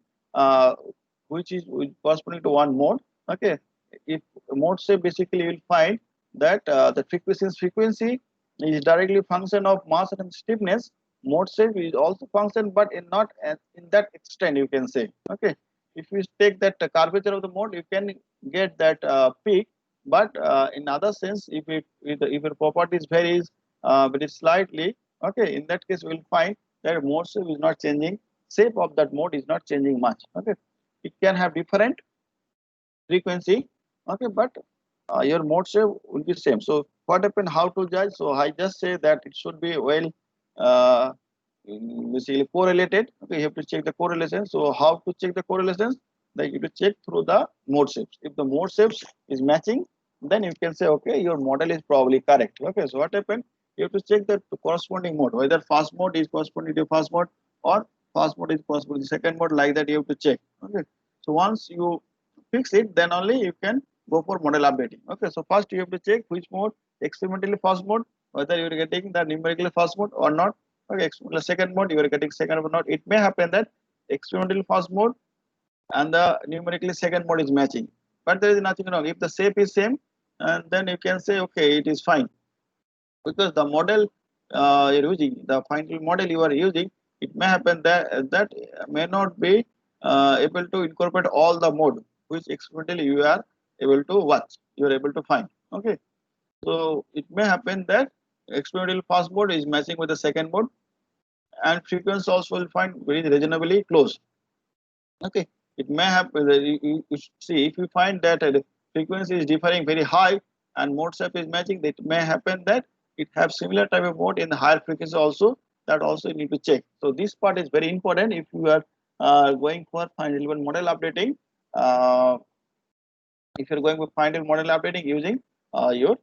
which is corresponding to one mode. Okay, if mode shape basically you will find that the frequency is directly function of mass and stiffness. Mode shape is also function, but in not in that extent, you can say. Okay, if you take that curvature of the mode, you can get that peak, but in other sense, if your properties varies very slightly, okay, in that case we will find that mode shape is not changing, shape of that mode is not changing much. Okay, it can have different frequency. Okay, but your mode shape will be same. So what happened, how to judge? So I just say that it should be well uh, basically correlated. Okay, you have to check the correlation. So how to check the correlations? Like you have to check through the mode shapes. If the mode shapes is matching, then you can say okay, your model is probably correct. Okay, so what happened, you have to check the corresponding mode, whether fast mode is corresponding to fast mode, or fast mode is corresponding to second mode, like that you have to check. Okay, so once you fix it, then only you can go for model updating. Okay, so first you have to check which mode, experimentally fast mode, whether you are getting the numerically fast mode or not. Okay, experimental second mode, you are getting second or not. It may happen that experimentally fast mode and the numerically second mode is matching, but there is nothing wrong. If the shape is same, and then you can say okay, it is fine, because the model you're using, the final model you are using, it may happen that may not be able to incorporate all the mode which experimentally you are able to watch, you are able to find. Okay, so it may happen that experimental fast mode is matching with the second mode, and frequency also will find very reasonably close. Okay, it may happen that you see, if you find that the frequency is differing very high and mode shape is matching, it may happen that it have similar type of mode in the higher frequency also, that also you need to check. So this part is very important if you are going for finite element model updating. Uh, if you're going with finite model updating using your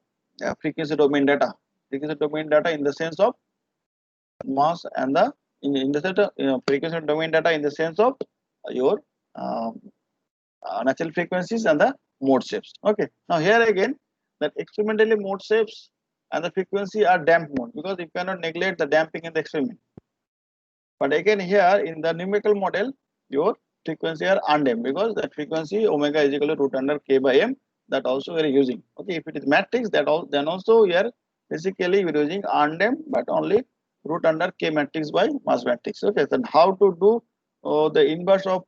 frequency domain data. Frequency domain data in the sense of mass and the in the set of frequency domain data in the sense of your um, natural frequencies and the mode shapes. Okay. Now here again, that experimentally mode shapes and the frequency are damped mode because you cannot neglect the damping in the experiment. But again here in the numerical model, your frequency are undamped because that frequency omega is equal to root under k by m. That also we are using. Okay, if it is matrix, that all then also we are basically we are using undamped, but only root under k matrix by mass matrix. Okay, then how to do the inverse of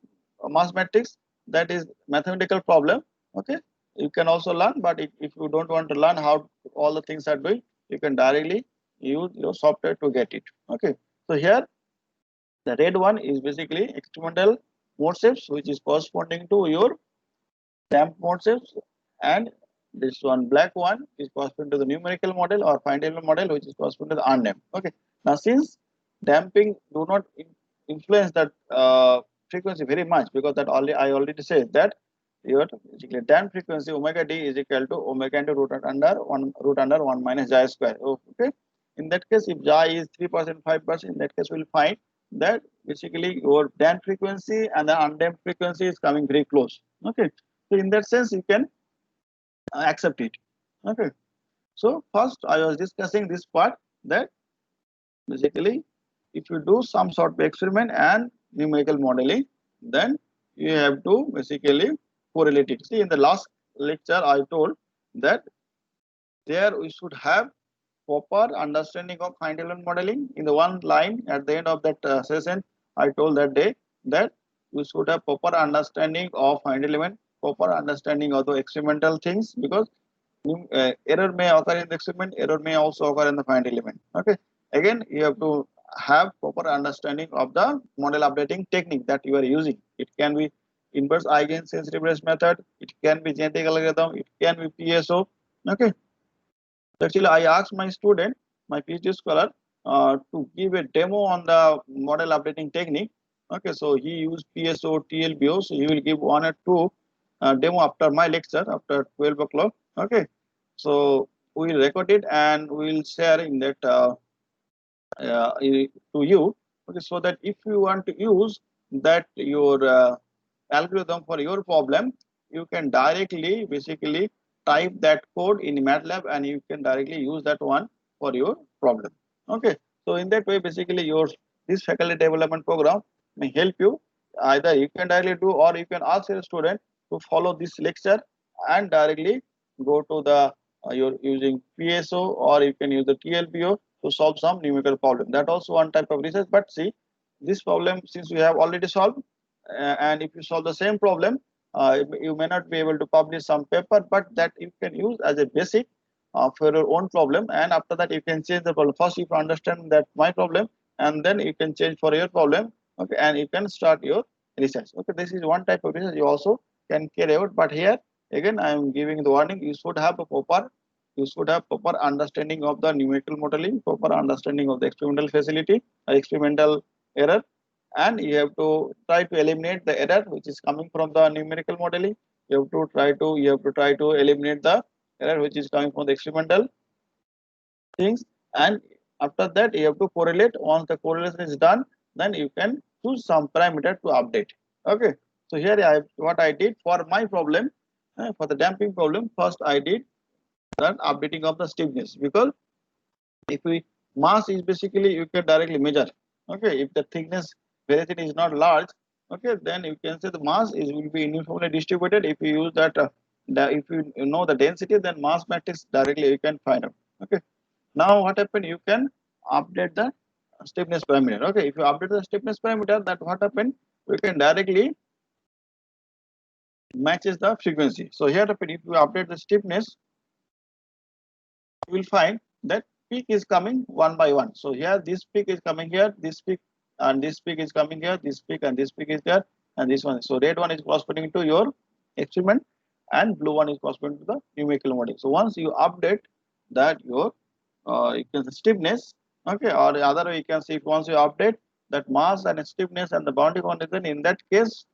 mass matrix? That is mathematical problem. Okay, you can also learn, but if you don't want to learn how all the things are doing, you can directly use your software to get it. Okay, so here the red one is basically experimental mode shapes, which is corresponding to your damp mode shapes, and this one black one is corresponding to the numerical model or finite element model, which is corresponding to the undamped. Okay. Now, since damping do not influence that frequency very much, because that I already said that your basically damped frequency omega d is equal to omega into root under one minus xi square. Okay. In that case, if xi is 3%, 5%, in that case, we'll find that basically your damped frequency and the undamped frequency is coming very close. Okay. So in that sense, you can accept it. Okay. So first, I was discussing this part that basically, if you do some sort of experiment and numerical modeling, then you have to basically correlate it. See, in the last lecture, I told that there we should have proper understanding of finite element modeling. In the one line at the end of that session, I told that day that you should have proper understanding of finite element, proper understanding of the experimental things, because error may occur in the experiment, error may also occur in the finite element. Okay. Again, you have to have proper understanding of the model updating technique that you are using. It can be inverse eigensensitivity method, it can be genetic algorithm, it can be PSO. Okay. Actually, I asked my student, my PhD scholar, to give a demo on the model updating technique. Okay, so he used PSO, TLBO, so he will give one or two demo after my lecture after 12 o'clock. Okay, so we will record it and we will share in that to you. Okay, so that if you want to use that your algorithm for your problem, you can directly basically type that code in MATLAB and you can directly use that one for your problem. Okay, so in that way, basically your this faculty development program may help you. Either you can directly do or you can ask your student to follow this lecture and directly go to the you're using PSO or you can use the TLPO to solve some numerical problem. That also one type of research. But see, this problem since we have already solved, and if you solve the same problem, you may not be able to publish some paper, but that you can use as a basic for your own problem. And after that, you can change the problem. First, you understand that my problem, and then you can change for your problem. Okay, and you can start your research. Okay, this is one type of research you also can carry out. But here again, I am giving the warning: you should have proper understanding of the numerical modeling, proper understanding of the experimental facility, experimental error, and you have to try to eliminate the error which is coming from the numerical modeling. You have to try to eliminate the error which is coming from the experimental things, and after that you have to correlate. Once the correlation is done, then you can choose some parameter to update. Okay, so here what I did for my problem, for the damping problem, first I did that updating of the stiffness, because if we mass is basically you can directly measure. Okay, if the thickness variation is not large, okay, then you can say the mass is will be uniformly distributed. If you use that if you know the density, then mass matrix directly you can find out. Okay, now what happened, you can update the stiffness parameter. Okay, if you update the stiffness parameter, that what happened, we can directly matches the frequency. So here happened, if you update the stiffness, you will find that peak is coming one by one. So here this peak is coming here, this peak and this peak is coming here, this peak and this peak is there, and this one. So red one is corresponding to your experiment and blue one is corresponding to the numerical model. So once you update that your you can stiffness, Okay, or the other way you can see, if once you update that mass and stiffness and the boundary condition, in that case,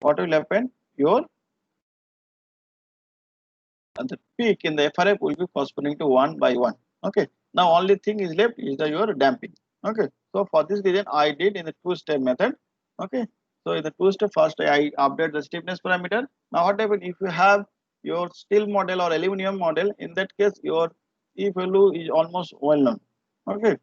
what will happen? Your the peak in the FRF will be corresponding to 1 by 1. Okay. Now only thing is left is the your damping. Okay. So for this reason I did in the two-step method. Okay. So in the two-step, first I update the stiffness parameter. Now what happens if you have your steel model or aluminum model? In that case, your E value is almost well known. Okay.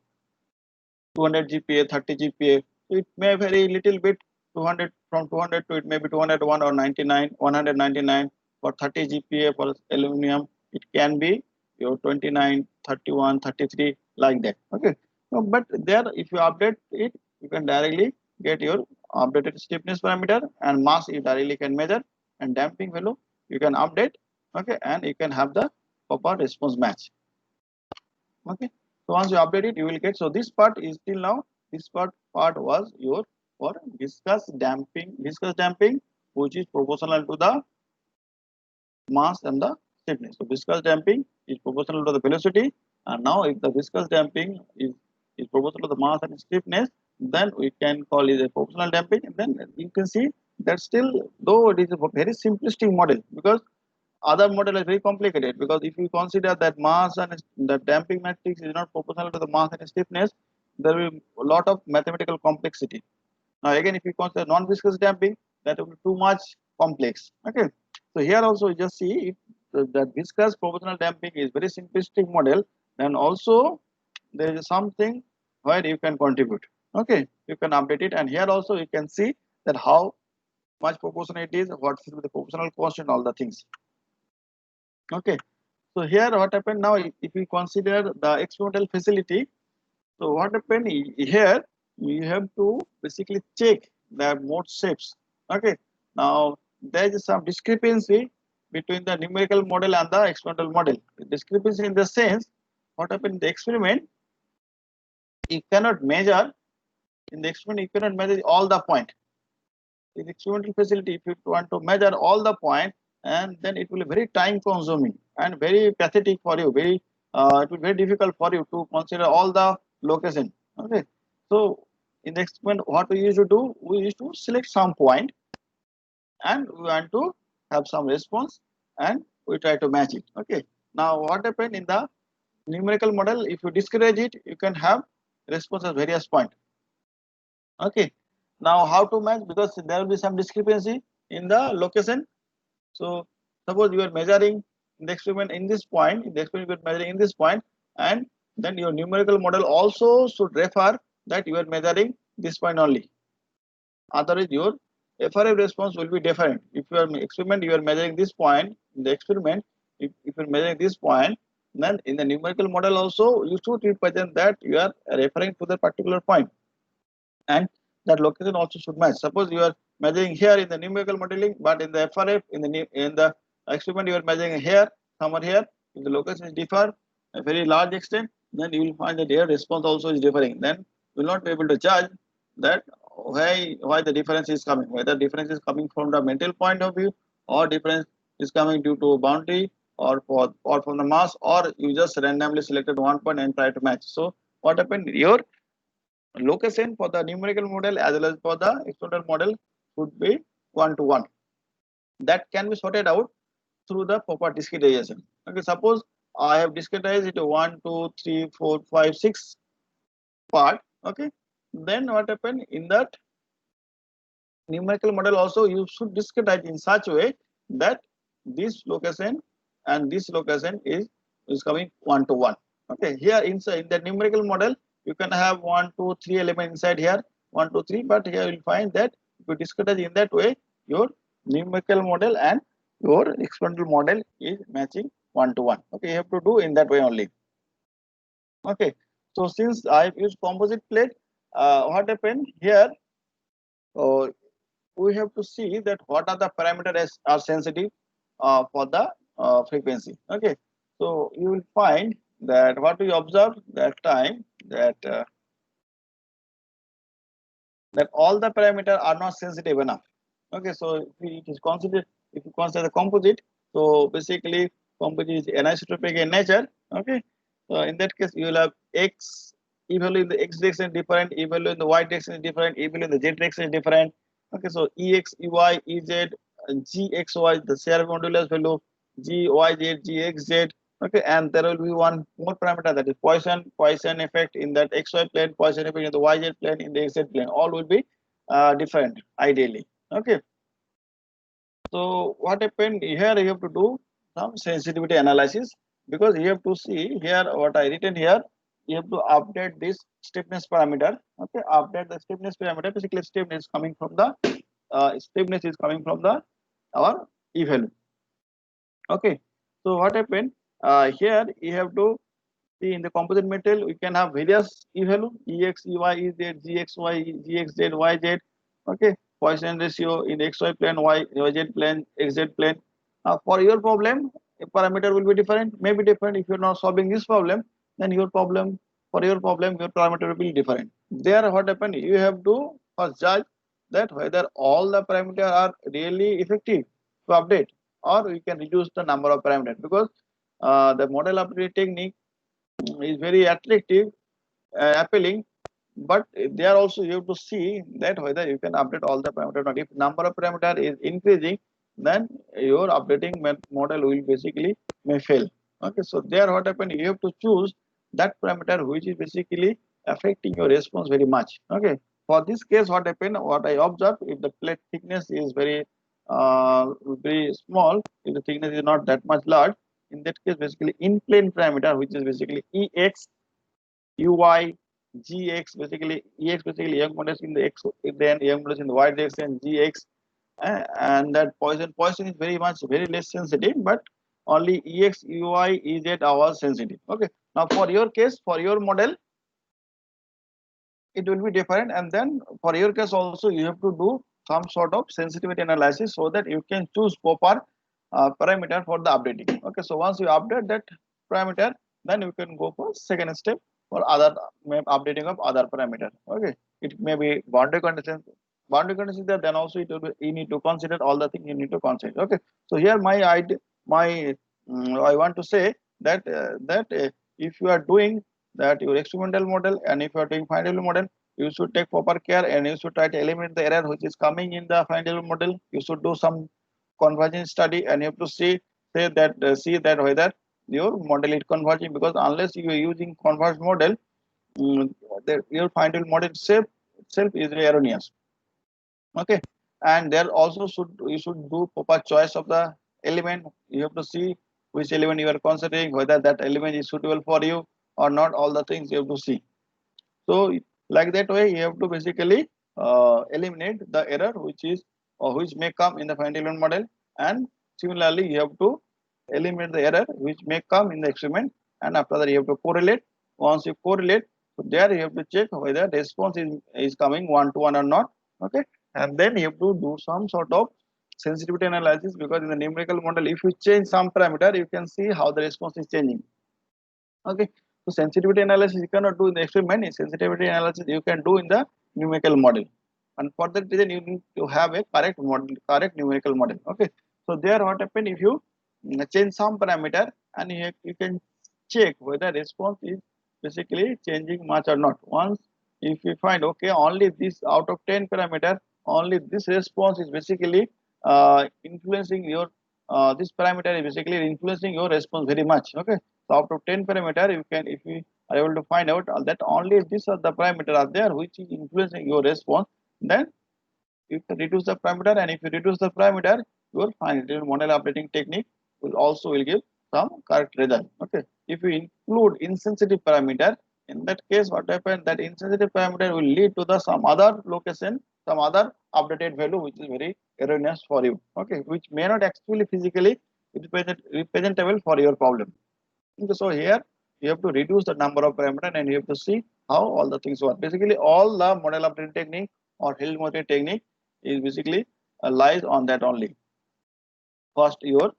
200 GPa, 30 GPa. So it may vary little bit. 200 from 200 to it may be 201 or 99, 199 for 30 GPa for aluminum. It can be your 29, 31, 33 like that. Okay. So, but there, if you update it, you can directly get your updated stiffness parameter and mass you directly can measure, and damping value you can update. Okay, and you can have the proper response match. Okay, so once you update it, you will get. So this part is till now. This part was your for viscous damping, which is proportional to the mass and the stiffness. So viscous damping is proportional to the velocity, and now if the viscous damping is proportional to the mass and stiffness, then we can call it a proportional damping. And then you can see that still, though it is a very simplistic model, because other model is very complicated, because if you consider that mass and the damping matrix is not proportional to the mass and stiffness, there will be a lot of mathematical complexity. Now again, if you consider non-viscous damping, that will be too much complex. Okay, so here also you just see if the viscous proportional damping is very simplistic model, then also there is something where you can contribute. Okay, you can update it, and here also you can see that how much proportional it is, what is the proportional constant, all the things. Okay, so here what happened now, if we consider the experimental facility, so what happened here, we have to basically check the mode shapes. Okay, now there is some discrepancy between the numerical model and the experimental model. The discrepancy in the sense, what happened in the experiment, you cannot measure, in the experiment you cannot measure all the point. In the experimental facility, if you want to measure all the point, and then it will be very time consuming and very pathetic for you, very it will be very difficult for you to consider all the location. Okay, so in the experiment what we used to do, we used to select some point and we want to have some response, and we try to match it. Okay, now what happened in the numerical model, if you discourage it, you can have response at various point. Okay, now how to match, because there will be some discrepancy in the location. So suppose you are measuring in the experiment in this point, in the experiment you are measuring in this point, and then your numerical model also should refer that you are measuring this point only. Otherwise, your FRF response will be different. If you are experiment, you are measuring this point in the experiment. If you are measuring this point, then in the numerical model also you should represent that you are referring to the particular point, and that location also should match. Suppose you are measuring here in the numerical modeling, but in the FRF, in the experiment you are measuring here, somewhere here. If the location is differ a very large extent, then you will find that your response also is differing. Then you will not be able to judge that why the difference is coming. Whether difference is coming from the mental point of view, or difference is coming due to boundary, or from the mass, or you just randomly selected one point and try to match. So what happened? Your location for the numerical model as well as for the experimental model should be 1 to 1. That can be sorted out through the proper discretization. Okay, suppose I have discretized it 1, 2, 3, 4, 5, 6 part. Okay, then what happened in that numerical model also you should discretize in such a way that this location and this location is coming 1 to 1. Okay, here inside in the numerical model you can have 1, 2, 3 element inside here, 1, 2, 3, but here you will find that if you discretize in that way, your numerical model and your experimental model is matching 1 to 1. Okay, you have to do in that way only. Okay, so since I have used composite plate, what happened here, uh, we have to see that what are the parameters are sensitive for the frequency. Okay, so you will find that what we observed that time, that all the parameters are not sensitive enough. Okay, so if you consider the composite, so basically composite is anisotropic in nature. Okay, so in that case you will have x value in the x direction is different, E value in the y direction is different, E value in the z direction is different. Okay, so ex, ey, ez, gxy, the share modulus value, gyz, gxz. Okay, and there will be one more parameter, that is Poisson effect in that xy plane, Poisson effect in the yz plane, in the xz plane. All will be different ideally. Okay, so what happened here? You have to do some sensitivity analysis, because you have to see here what I written here. You have to update this stiffness parameter. Okay, update the stiffness parameter. Basically, stiffness is coming from the our E value. Okay, so what happened? Here you have to see, in the composite metal we can have various E value, ex, ey, ez, gxy, gxz, yz. Okay, Poisson ratio in xy plane, yz plane, xz plane. For your problem, a parameter will be different, may be different. If you're not solving this problem, then your problem, your parameter will be different. There, what happened? You have to first judge that whether all the parameters are really effective to update, or we can reduce the number of parameters, because the model update technique is very attractive, appealing, but there also you have to see that whether you can update all the parameters or not. If number of parameter is increasing, then your updating model will basically may fail. Okay, so there what happened? You have to choose that parameter which is basically affecting your response very much. Okay, for this case, what happened? What I observed, if the plate thickness is very small, if the thickness is not that much large, in that case, basically in plane parameter, which is basically ex, uy, gx, basically ex basically young modulus in the x, then young modulus in the y direction, gx, and that Poisson is very less sensitive, but only ex, uy, ez are sensitive. Okay, now for your case, for your model, it will be different, and then for your case also you have to do some sort of sensitivity analysis, so that you can choose proper parameter for the updating. Okay, so once you update that parameter, then you can go for second step for other updating of other parameter. Okay, it may be boundary conditions there, then also it will be, you need to consider all the things you need to consider. Okay, so here my idea, I want to say that if you are doing that your experimental model, and if you are doing final model, you should take proper care, and you should try to eliminate the error which is coming in the final model. You should do some convergence study, and you have to see that whether your model is converging, because unless you are using converged model, mm, your final model itself is erroneous. Okay, and there also you should do proper choice of the element. You have to see which element you are considering, whether that element is suitable for you or not. All the things you have to see. So like that way, you have to basically eliminate the error which is, or which may come in the finite element model, and similarly you have to eliminate the error which may come in the experiment, and after that you have to correlate. Once you correlate, so there you have to check whether response is coming one to one or not. Okay, and then you have to do some sort of sensitivity analysis, because in the numerical model, if you change some parameter, you can see how the response is changing. Okay, so sensitivity analysis you cannot do in the experiment. Sensitivity analysis you can do in the numerical model, and for that reason you need to have a correct model, correct numerical model. Okay, so there what happen, if you change some parameter, and you can check whether response is basically changing much or not. Once if you find, okay, only this out of 10 parameter, only this response is basically influencing your this parameter is basically influencing your response very much. Okay, so out of 10 parameter, you can, if you are able to find out that only these are the parameter are there which is influencing your response, then you can reduce the parameter, and if you reduce the parameter, your final model updating technique will give some correct result. Okay, if you include insensitive parameter, in that case what happens, that insensitive parameter will lead to the some other location, some other updated value which is very erroneous for you. Okay, which may not actually physically representable for your problem. Okay, so here you have to reduce the number of parameter, and you have to see how all the things work. Basically, all the model updating technique or Hill model technique is basically lies on that only. First, your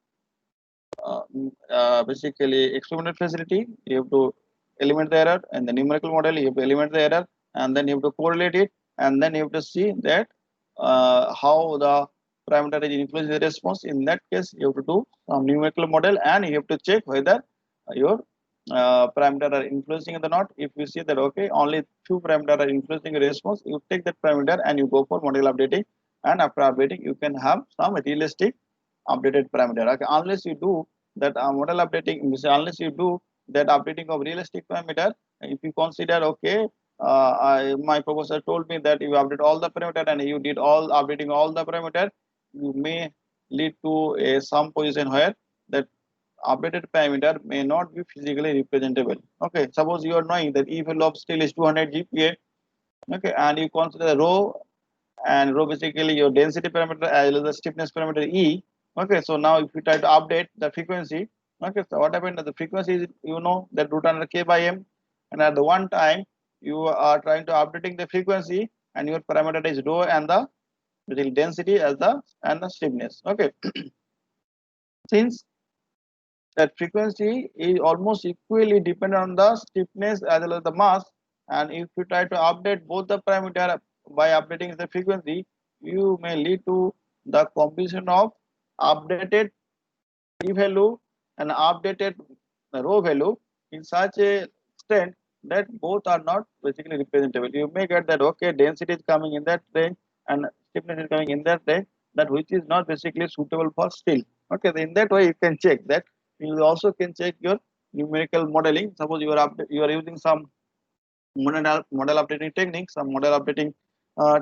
basically experimental facility, you have to eliminate the error, and the numerical model you have to eliminate the error, and then you have to correlate it, and then you have to see that how the parameter is influencing the response. In that case, you have to do some numerical model, and you have to check whether your parameter are influencing or not. If you see that okay, only few parameter are influencing a response, you take that parameter and you go for model updating, and after updating you can have some realistic updated parameter. Okay, unless you do that model updating, unless you do that updating of realistic parameter, if you consider okay, my professor told me that you update all the parameter and you did all updating all the parameter, you may lead to a some position where that updated parameter may not be physically representable. Okay, suppose you are knowing that E value of still is 200 GPa. Okay, and you consider the rho, and rho basically your density parameter as well as the stiffness parameter E. Okay, so now if you try to update the frequency, okay, so what happened? The frequency is, you know, that root under k by m, and at the one time you are trying to updating the frequency, and your parameter is rho and the basically density as the and the stiffness. Okay, since that frequency is almost equally dependent on the stiffness as well as the mass, and if you try to update both the parameter by updating the frequency, you may lead to the combination of updated p value and updated rho value in such a extent that both are not basically representable. You may get that okay, density is coming in that range and stiffness is coming in that range, that which is not basically suitable for steel. Okay, in that way you can check that. You also can check your numerical modeling. Suppose you are using some model updating technique, some model updating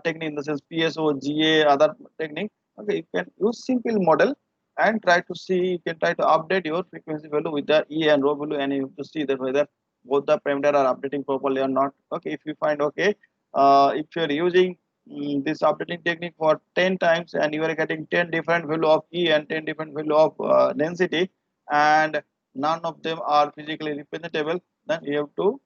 technique in the sense PSO, GA, other technique. Okay, you can use simple model and try to see. You can try to update your frequency value with the E and rho value, and you have to see that whether both the parameter are updating properly or not. Okay, if you find okay, if you are using this updating technique for 10 times and you are getting 10 different value of E and 10 different value of density, and none of them are physically representable, then you have to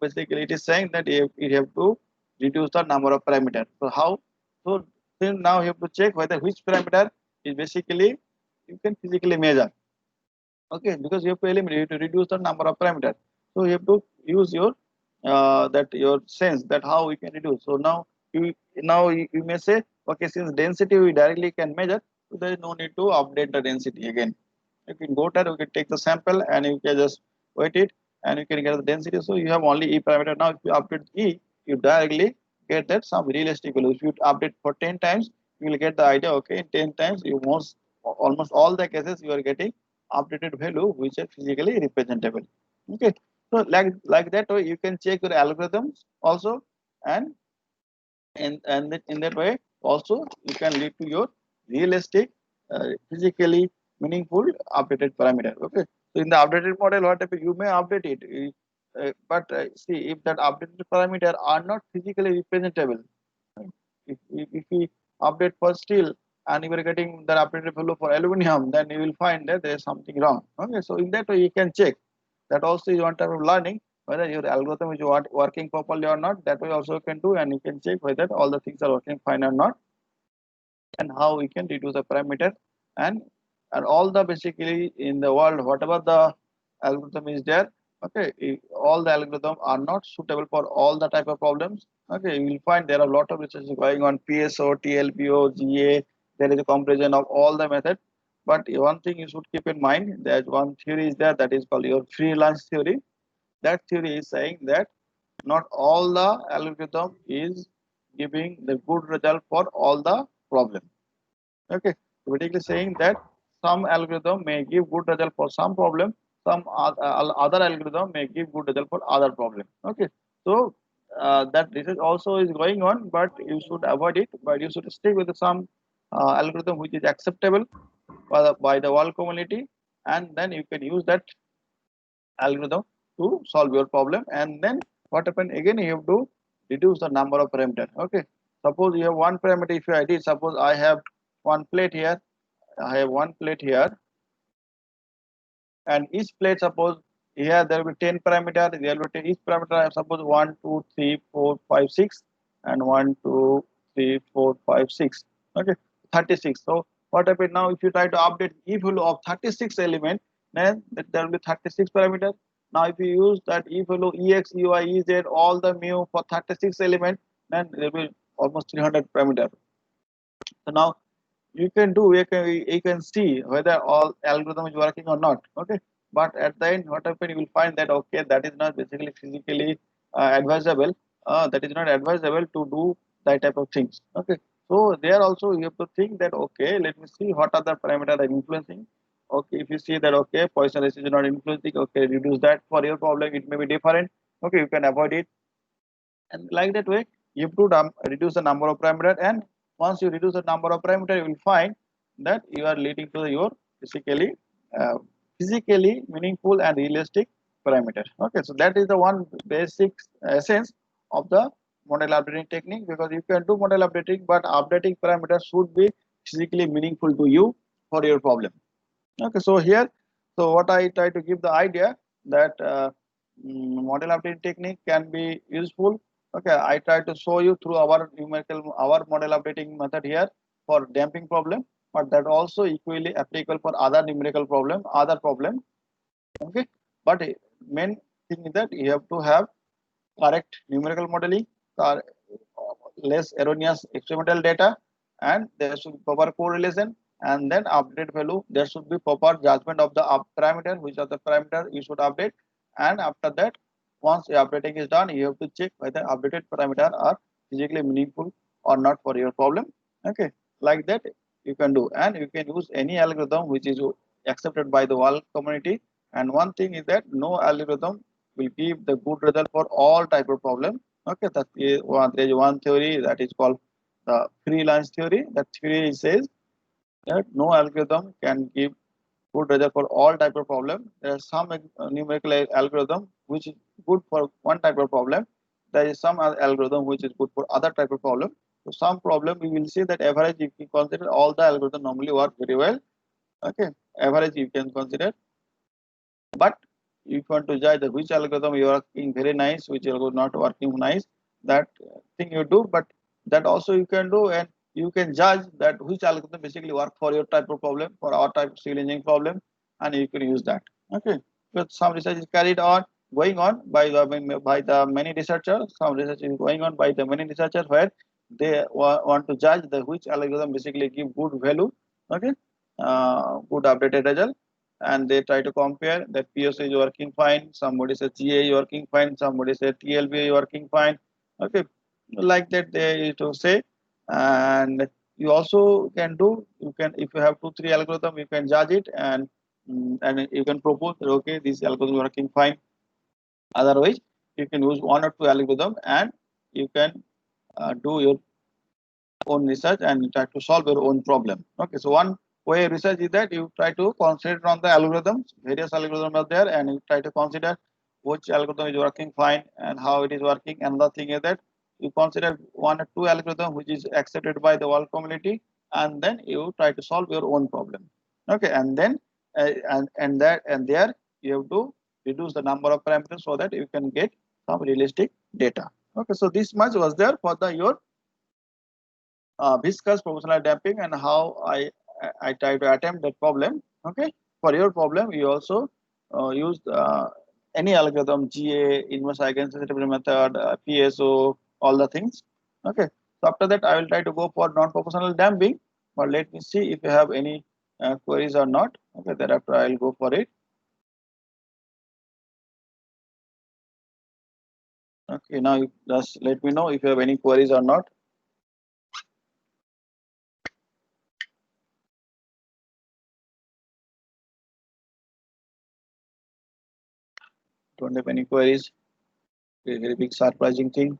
basically it is saying that you have to reduce the number of parameters. So how? So then now you have to check whether which parameter is basically you can physically measure. Okay, because you have to eliminate, you have to reduce the number of parameters. So you have to use your that your sense that how we can reduce. So you may say okay, since density we directly can measure, so there is no need to update the density again. You can go there, you can take the sample and you can just weight it and you can get the density. So you have only E parameter. Now if you update E, you directly get that some realistic value. If you update for 10 times, you will get the idea, okay, in 10 times you almost all the cases you are getting updated value which are physically representable. Okay. So like that way you can check your algorithms also, and in that way also you can lead to your realistic physically meaningful updated parameter. Okay, so in the updated model whatever you may update it, but see if that updated parameter are not physically representable, if we update for steel and you are getting the updated value for aluminum, then you will find that there is something wrong. Okay, so in that way you can check that also is one type of learning whether your algorithm is working properly or not. That way also you can do, and you can check whether all the things are working fine or not, and how we can reduce the parameter, and all the basically in the world whatever the algorithm is there. Okay, all the algorithm are not suitable for all the type of problems. Okay, you will find there are a lot of research going on PSO, TLPO, GA. There is a comparison of all the methods, but one thing you should keep in mind, that one theory is there that is called your free lunch theory. That theory is saying that not all the algorithm is giving the good result for all the problem. Okay, so basically saying that some algorithm may give good result for some problem, some other algorithm may give good result for other problem. Okay, so that research also is going on, but you should avoid it. But you should stick with some algorithm which is acceptable by the world community, and then you can use that algorithm to solve your problem. And then what happen again, you have to reduce the number of parameter. Okay, suppose you have one parameter. If I did, suppose I have one plate here, I have one plate here, and each plate, suppose here there will be 10 parameter, there will be each parameter I have suppose 1 2 3 4 5 6 and 1 2 3 4 5 6. Okay, 36. So what happen now, if you try to update e value of 36 element, then there will be 36 parameter. Now if you use that e value ex ui ez all the mu for 36 element, then there will be almost 300 parameter. So now you can see whether all algorithm is working or not. Okay, but at the end what happen, you will find that okay, that is not basically physically advisable, that is not advisable to do that type of things. Okay, so there also you have to think that okay, let me see what other parameter are influencing. Okay, if you see that okay, Poisson ratio is not influencing, okay, reduce that. For your problem it may be different, okay, you can avoid it. And like that way you have to reduce the number of parameters, and once you reduce the number of parameters, you will find that you are leading to your physically uh, physically meaningful and realistic parameter. Okay, so that is the one basic essence of the model updating technique, because you can do model updating, but updating parameters should be physically meaningful to you for your problem. Okay, so here, so what I try to give the idea that model updating technique can be useful. Okay, I try to show you through our model updating method here for damping problem, but that also equally applicable for other numerical problem. Okay, but main thing is that you have to have correct numerical modeling, or less erroneous experimental data, and there should be proper correlation, and then update value. There should be proper judgment of the parameter, which are the parameter you should update, and after that, once the updating is done, you have to check whether updated parameter are physically meaningful or not for your problem. Okay, like that you can do, and you can use any algorithm which is accepted by the whole community. And one thing is that no algorithm will give the good result for all type of problem. Okay, that is one. There is one theory that is called the free lunch theory. That theory says that no algorithm can give good result for all type of problem. There are some numerical algorithm which is good for one type of problem. There is some other algorithm which is good for other type of problem. So some problem we will see that average, if you consider all the algorithm normally work very well. Okay, average you can consider, but if you want to judge that which algorithm you are working very nice, which algorithm not working nice, that thing you do, but that also you can do, and you can judge that which algorithm basically work for your type of problem, for our type of civil engineering problem, and you can use that. Okay, but some research is carried on, going on by the many researchers. Some research is going on by the many researchers where they want to judge the which algorithm basically give good value. Okay, good updated result, and they try to compare that PSA is working fine. Somebody says GA is working fine. Somebody says TLB is working fine. Okay, like that they used to say. And you also can do, you can, if you have 2 3 algorithm, you can judge it, and you can propose that okay, this algorithm is working fine. Otherwise, you can use 1 or 2 algorithm, and you can do your own research and try to solve your own problem. Okay, so one way research is that you try to concentrate on the algorithms, various algorithms are there, and you try to consider which algorithm is working fine and how it is working. Another thing is that you consider 1 or 2 algorithm which is accepted by the whole community, and then you try to solve your own problem. Okay, and then and there you have to reduce the number of parameters so that you can get some realistic data. Okay, so this much was there for the your viscous proportional damping, and how I try to attempt that problem. Okay, for your problem, you also use any algorithm, GA, inverse eigensensitivity method, PSO, all the things. Okay, so after that, I will try to go for non-proportional damping. But let me see if you have any queries or not. Okay, thereafter I will go for it. Okay, now you just let me know if you have any queries or not. Don't have any queries. Very big surprising thing.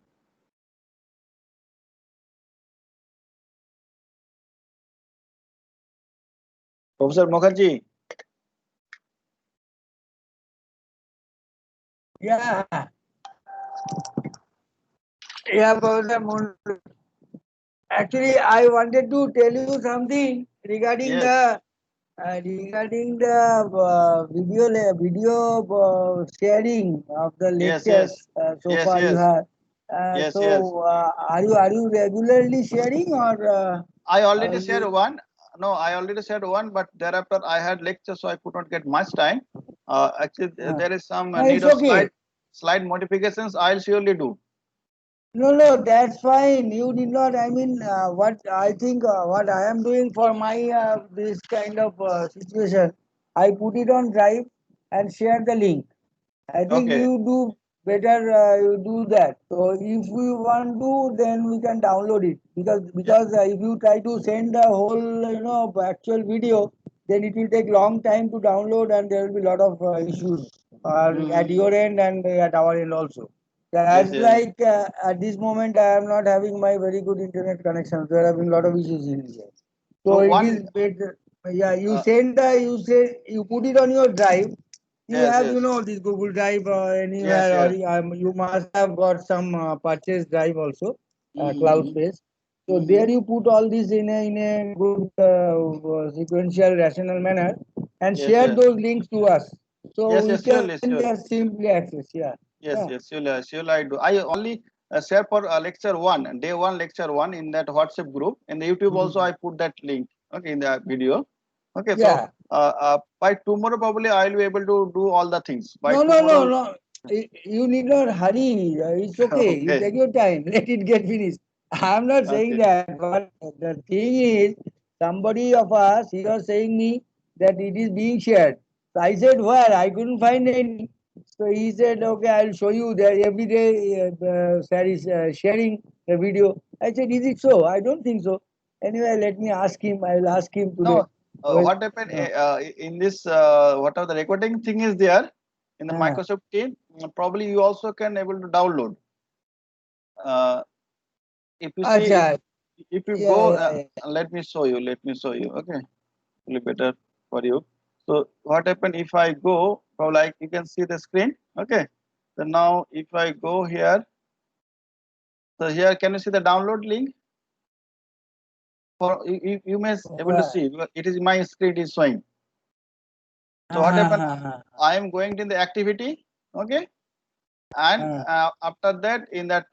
Professor Mukherjee. Yeah, yeah, Professor Mundu. Actually, I wanted to tell you something Yes, regarding the video sharing of the yes, lectures yes, so yes, far you yes, have. yes, yes. So, are you regularly sharing or I already shared you? one. No, I already shared one, but thereafter I had lecture, so I could not get much time. Actually, Uh, there is some no, need it's of okay. slide modifications. I'll surely do. No, no, that's fine. You did not. I mean, what I think, what I am doing for my this kind of situation, I put it on drive, and share the link. I think Okay. you do better. You do that. So if we want to, then we can download it Yeah. because if you try to send the whole actual video, then it will take long time to download and there will be a lot of issues at Mm. your end and at our end also. Yes, As yes. like at this moment, I am not having my very good internet connection. There have been a lot of issues in here. So So it one, is better. Yeah, you uh, send the you say you put it on your drive. You yes, have, yes, this Google Drive yes, anywhere, or yes. you must have got some purchase drive also, cloud Mm-hmm. space. So Mm-hmm. there you put all this in a good sequential, rational manner, and Yes, share yes, those links to us. So yes, we yes. can Surely, just surely. simply access. Yeah, Yes, yeah, yes. Surely, I do. I only share for lecture one, day one, lecture one in that WhatsApp group. In the YouTube also, Mhm. I put that link. Okay, in the video. Okay, so Yeah. by tomorrow probably I will be able to do all the things. By No, no, no, tomorrow. no. You need not hurry. It's okay. You Okay. take your time. Let it get finished. I'm not saying Okay. that, but the thing is, somebody of us, he was saying me that it is being shared. So I said, where? I couldn't find any. So he said, okay, I'll show you that every day sir is sharing the video. I said, is it so? I don't think so. Anyway, let me ask him. I'll ask him today. No, Well, what happened uh, in this? What are the recording thing is there in the uh, Microsoft team? Probably you also can able to download. Uh, if you see, acha, if you yeah, go, yeah, yeah. let me show you. Let me show you. Okay, will be better for you. So what happened if I go? So like you can see the screen. Okay. So now if I go here, so here can you see the download link? For you may able to Well, see because it is my screen is showing. So what uh-huh, happened? uh-huh, I am going in the activity. Okay, and uh, after that in that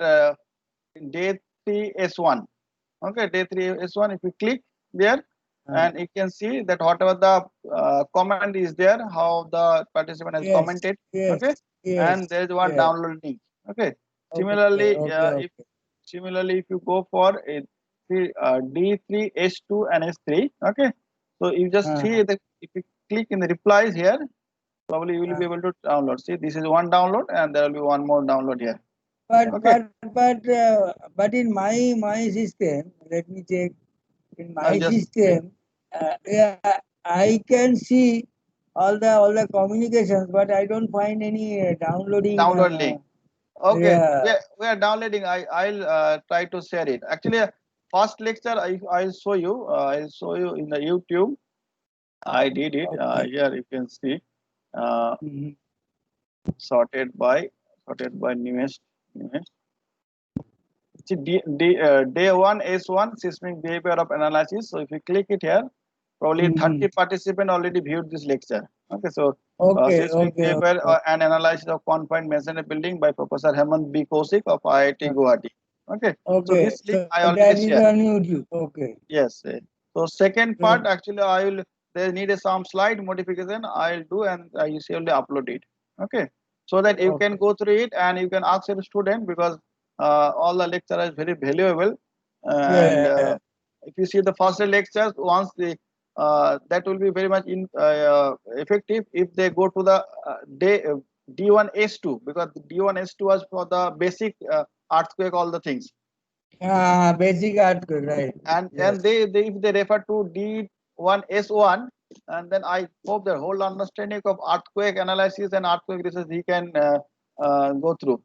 day 3 S1. Okay, day 3 S1. If you click there, uh, and you can see that whatever the comment is there, how the participant has yes, commented. yes, Okay, and yes, there is one yes. download link. Okay, Okay, similarly, okay, if okay. if you go for a D3 S2 and S3. Okay, so you just Uh, see the if you click in the replies here, probably you will uh, be able to download. See, this is one download, and there will be one more download here. but Okay, but but in my system, let me check. In I'll my just check. system, yeah, I can see all the communications, but I don't find any downloading. Download link. Okay, Yeah. we are downloading. I'll try to share it. Actually, first lecture I'll show you. I'll show you in the YouTube. I did it. Okay. Here you can see uh, Mhm. sorted by newest. Newest. See, day one S1 seismic behavior of analysis. So if you click it here, probably Mhm. 30 participants already viewed this lecture. Okay, so Okay, seismic okay, behavior okay, and analysis of confined masonry building by Professor Hemant B. Kaushik of IIT Guwahati. Okay, so okay. this link So I already that is shared. on YouTube. Okay. Yes. So second part So, actually I will there need a some slide modification I'll do and I usually upload it. Okay, so that you can okay. go through it and you can ask your student because all the lecture is very valuable and Yeah. if you see the first lectures once the that will be very much effective if they go to the day D1 S2 because D1 S2 was for the basic earthquake all the things Basic earthquake, right? and Yes. they if they refer to D1 S1 and then I hope the whole understanding of earthquake analysis and earthquake research he can go through.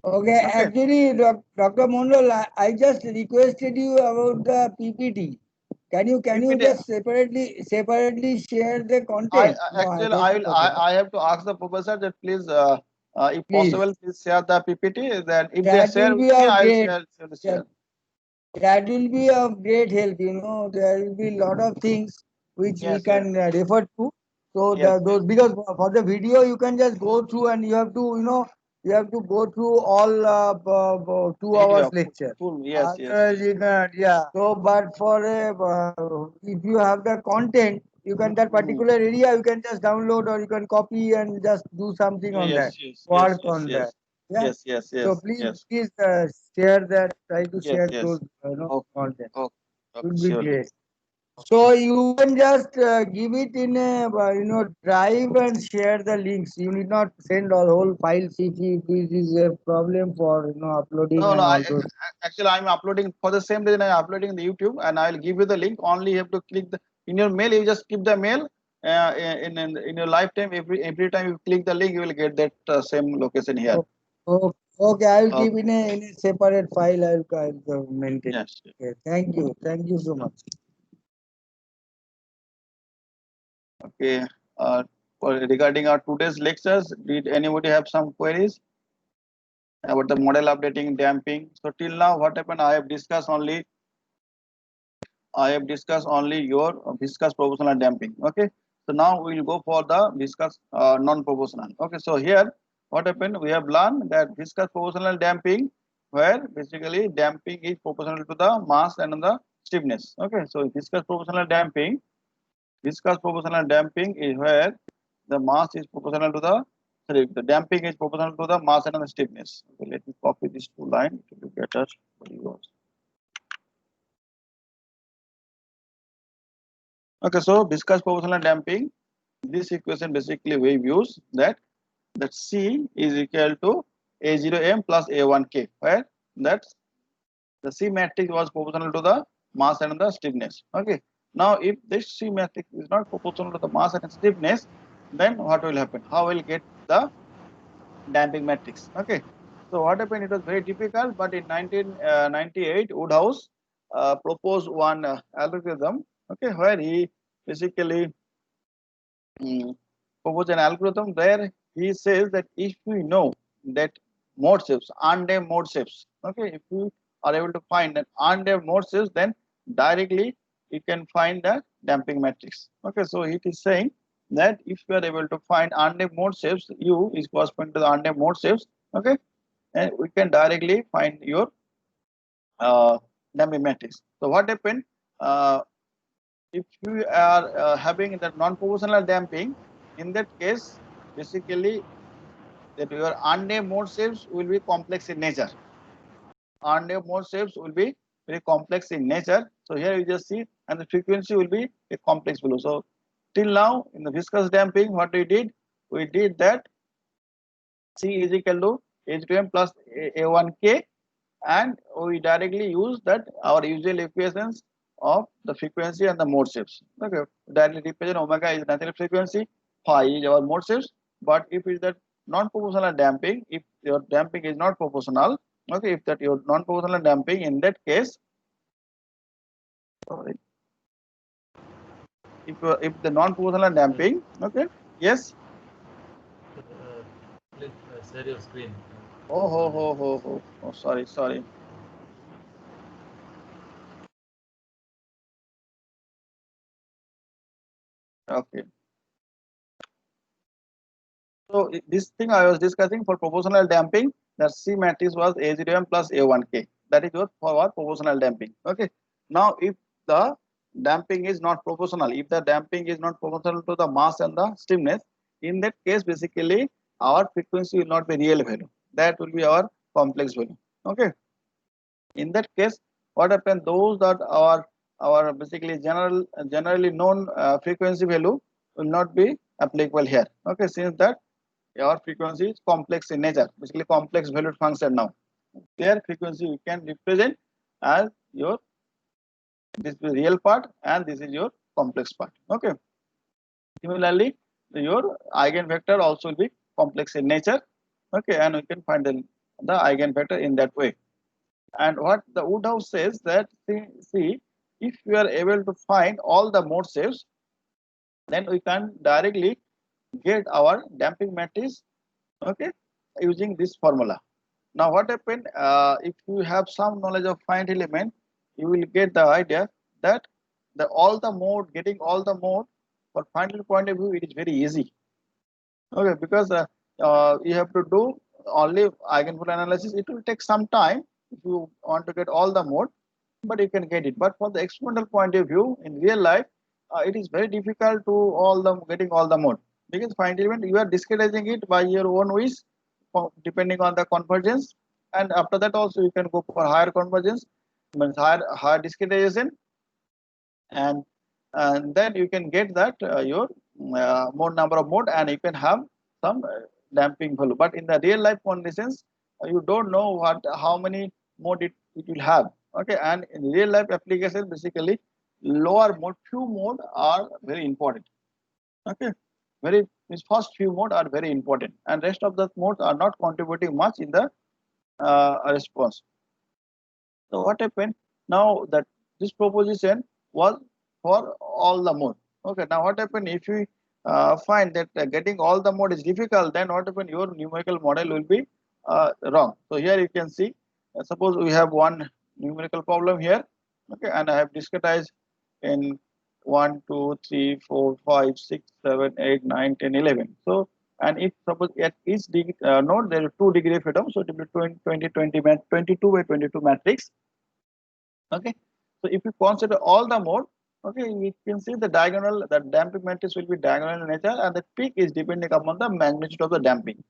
Okay, Okay, actually, Dr. Mondal, I just requested you about the PPT. Can you PPT. just separately share the I content? No, actually that I is will okay. No? I have to ask the professor that please if Please. possible please share the PPT then if they That share will with be me of I will great. share. That, that will be of great help. There will be a lot of things which we Yes, yes, can refer to. So yes, those because for the video you can just go through and you have to go through all 2 hours video lecture. full, yes, yes, Otherwise you can, yeah. So but for if you have the content, you can that Mhm. particular area you can just download or you can copy and just do something on Yes, that, yes, yes, work yes, on that. yes, Yeah. yes, yes, So yes, please, yes, please share that. Try to yes, share yes. those Okay, content. okay, okay, Would be surely. great. So you can just give it in a drive and share the links. You need not send all whole files if this is a problem for uploading No, no. and all those. Actually, I'm uploading for the same reason. I'm uploading the YouTube, and I'll give you the link. Only you have to click the in your mail. You just keep the mail. In your lifetime, every time you click the link, you will get that same location here. Okay, I will keep Okay. in a separate file. I'll maintain. Yes. Okay, thank you so much. Okay. Regarding our today's lectures, did anybody have some queries about the model updating, damping? So till now, what happened? I have discussed only your viscous proportional damping. Okay. So now we will go for the viscous non-proportional. Okay. So here, what happened? We have learned that viscous proportional damping, where basically damping is proportional to the mass and the stiffness. Okay. So viscous proportional damping is where the mass is proportional to the damping is proportional to the mass and the stiffness. Okay. Let me copy these two lines. It will be better for you also. Okay, so viscous proportional damping, this equation basically we use that C is equal to A0M plus A1K, where that the C matrix was proportional to the mass and the stiffness. Okay. Now, if this C matrix is not proportional to the mass and stiffness, then what will happen? How will get the damping matrix? Okay. So what happened? It was very difficult, but in 1998, Woodhouse proposed one algorithm. Okay, where he basically propose an algorithm where he says that if we know that mode shapes, undamped mode shapes, okay, if we are able to find an undamped mode shapes, then directly you can find the damping matrix. Okay, so it is saying that if you are able to find undamped mode shapes, U is corresponding to the undamped mode shapes, okay, and we can directly find your damping matrix. So what happened? Uh, if you are having the non-proportional damping, in that case, basically that your unnamed mode shapes will be complex in nature. Unnamed mode shapes will be very complex in nature. So here you just see, and the frequency will be a complex value. So till now in the viscous damping, what we did that C is equal to H2M plus A1K, and we directly use that our usual equations of the frequency and the mode shapes. Okay, directly represent omega is natural frequency, phi is our mode shapes. But if it is that non-proportional damping, if your damping is not proportional, okay, if that your non-proportional damping, in that case, sorry, if the non-proportional damping, okay, yes. Please share your screen. Oh, sorry. Okay. So this thing I was discussing for proportional damping, the C matrix was A0M plus A1K. That is your for our proportional damping. Okay. Now if the damping is not proportional, if the damping is not proportional to the mass and the stiffness, in that case basically our frequency will not be real value. That will be our complex value. Okay. In that case, what happens? Those that our basically generally known frequency value will not be applicable here. Okay, since that your frequency is complex in nature, basically complex valued function now. Their frequency you can represent as your this is the real part and this is your complex part. Okay. Similarly, your eigenvector also will be complex in nature. Okay, and we can find the eigenvector in that way. And what the Woodhouse says that see if we are able to find all the mode shapes, then we can directly get our damping matrix. Okay, using this formula. Now what happened? If you have some knowledge of finite element, you will get the idea that getting all the mode for finite point of view, it is very easy. Okay, because you have to do only eigenvalue analysis. It will take some time if you want to get all the mode, but you can get it. But for the experimental point of view, in real life, it is very difficult to getting all the mode, because finite element you are discretizing it by your own wish, depending on the convergence, and after that also you can go for higher convergence, means higher discretization, and and then you can get that your mode number of mode, and you can have some damping value. But in the real life conditions, you don't know how many mode it will have. Okay, and in real life application, basically lower mode, few mode are very important. Okay, very these first few mode are very important, and rest of the modes are not contributing much in the response. So what happened now that this proposition was for all the mode. Okay, now what happened if we find that getting all the mode is difficult, then what happened your numerical model will be wrong. So here you can see, suppose we have one numerical problem here. Okay, and I have discretized in 1, 2, 3, 4, 5, 6, 7, 8, 9, 10, 11. So and if suppose at each node there are 2 degree of freedom, so it will be 22 by 22 matrix. Okay, so if you consider all the mode, okay, we can see the diagonal, the damping matrix will be diagonal in nature, and the peak is depending upon the magnitude of the damping.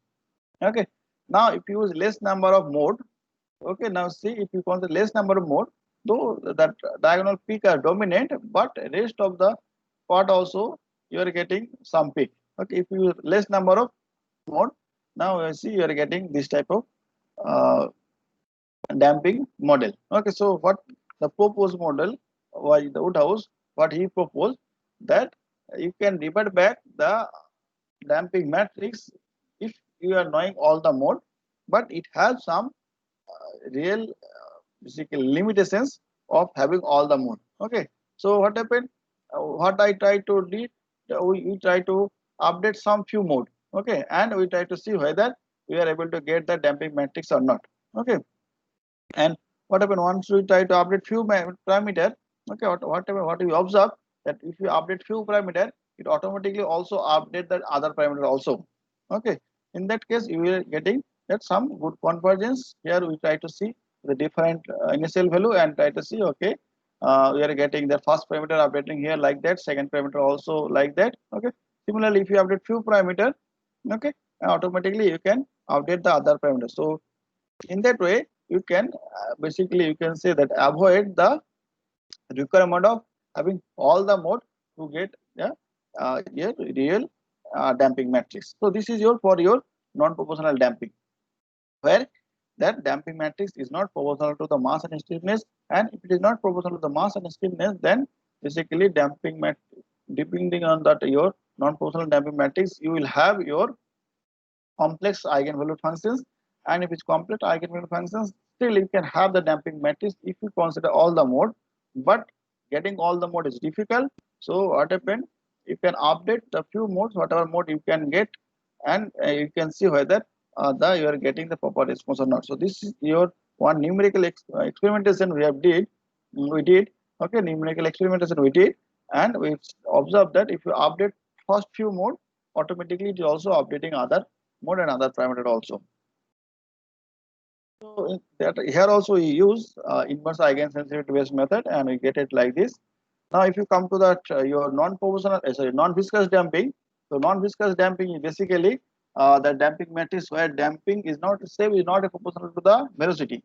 Okay, now if you use less number of mode, okay, now see if you consider less number of mode, though that diagonal peak are dominant, but rest of the part also you are getting some peak. Okay, if you use less number of mode, now you see you are getting this type of uh, damping model. Okay, so what the proposed model by the Woodhouse, what he proposed, that you can revert back the damping matrix if you are knowing all the mode, but it has some real basically limitations of having all the mode. Okay, so what happened? What I try to do, we try to update some few mode. Okay, and we try to see whether we are able to get the damping matrix or not. Okay, and what happened once we try to update few parameter. Okay, what we observe that if you update few parameter, it automatically also update the other parameter also. Okay, in that case you will getting that some good convergence. Here we try to see the different initial value and try to see, okay, we are getting the first parameter updating here like that, second parameter also like that. Okay, similarly if you update few parameter, okay, automatically you can update the other parameter. So in that way you can basically you can say that avoid the requirement of having all the mode to get a real damping matrix. So this is your for your non-proportional damping, where that damping matrix is not proportional to the mass and stiffness, and if it is not proportional to the mass and stiffness, then basically damping matrix, depending on that your non-proportional damping matrix, you will have your complex eigenvalue functions, and if it's complex eigenvalue functions, still you can have the damping matrix if you consider all the mode, but getting all the mode is difficult. So what happened, you can update the few modes, whatever mode you can get, and you can see whether the you are getting the proper response or not. So this is your one numerical experimentation we did. Okay, numerical experimentation we did, and we observed that if you update first few mode, automatically it is also updating other mode and other parameter also. So that here also we use inverse eigensensitivity based method, and we get it like this. Now if you come to that your non-proportional sorry non-viscous damping, so non-viscous damping is basically the damping matrix where damping is not same is not a proportional to the velocity.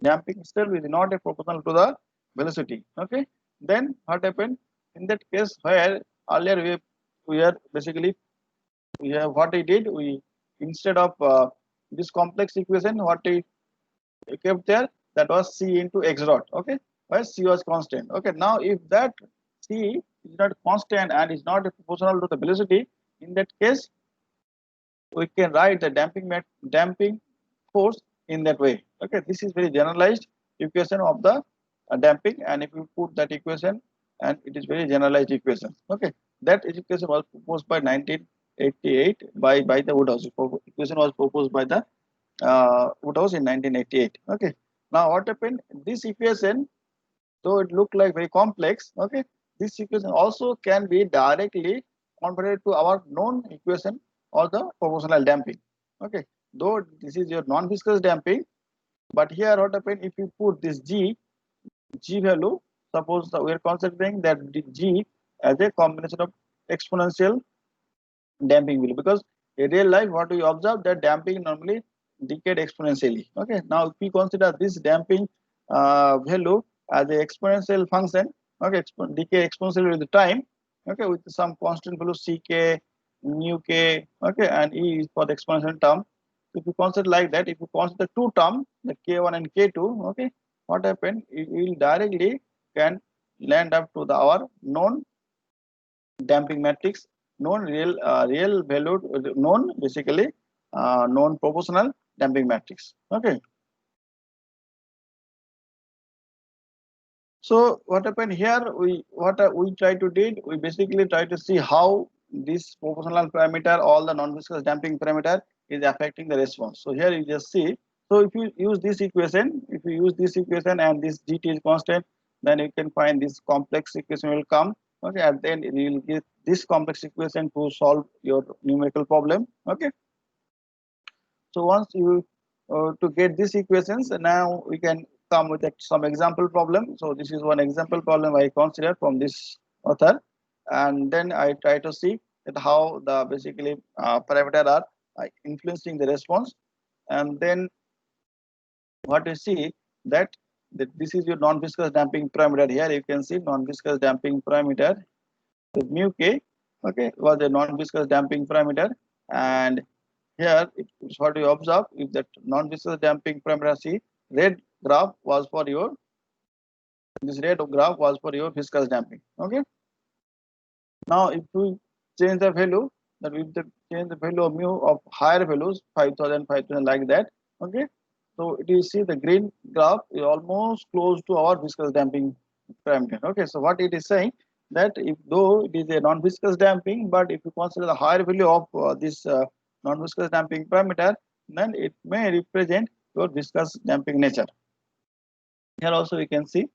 Damping itself is not a proportional to the velocity. Okay, then what happened in that case where earlier we are basically what we did, we instead of this complex equation what we kept there, that was c into x dot. Okay, where c was constant. Okay, now if that c is not constant and is not proportional to the velocity, in that case we can write the damping force in that way. Okay, this is very generalized equation of the damping, and if you put that equation, and it is very generalized equation. Okay, that equation was proposed by 1988 by the Woodhouse. Equation was proposed by the Woodhouse in 1988. Okay, now what happened? This equation, though it looked like very complex, okay, this equation also can be directly converted to our known equation or the proportional damping. Okay, though this is your non-viscous damping, but here what happened if you put this g value, suppose we are considering that the g as a combination of exponential damping value, because in real life what we observe that damping normally decayed exponentially. Okay, now if we consider this damping value as a exponential function, okay, decay exponentially with the time, okay, with some constant value ck, mu k, okay, and e is for the exponential term. If you consider like that, if you consider two terms, the k1 and k2, okay, what happened? It will directly can land up to our known damping matrix, known real valued, known basically known proportional damping matrix. Okay. So what happened here? We try to did, we basically try to see how this proportional parameter, all the non-viscous damping parameter is affecting the response. So here you just see. So if you use this equation, and this gt is constant, then you can find this complex equation will come. Okay, and then you will get this complex equation to solve your numerical problem. Okay. So once you to get these equations, now we can come with some example problem. So this is one example problem I consider from this author, and then I try to see that how the basically parameter are influencing the response, and then what you see that, this is your non-viscous damping parameter. Here you can see non-viscous damping parameter, the mu k, okay, was a non-viscous damping parameter, and here it's what you observe if that non-viscous damping parameter C, red graph was for your, this red graph was for your viscous damping. Okay. Now if we change the value, that if the change the value of mu of higher values 5000, 5000 like that. Okay. So it is, see the green graph is almost close to our viscous damping parameter. Okay. So what it is saying, that if though it is a non-viscous damping, but if you consider the higher value of this non-viscous damping parameter, then it may represent your viscous damping nature. Here also we can see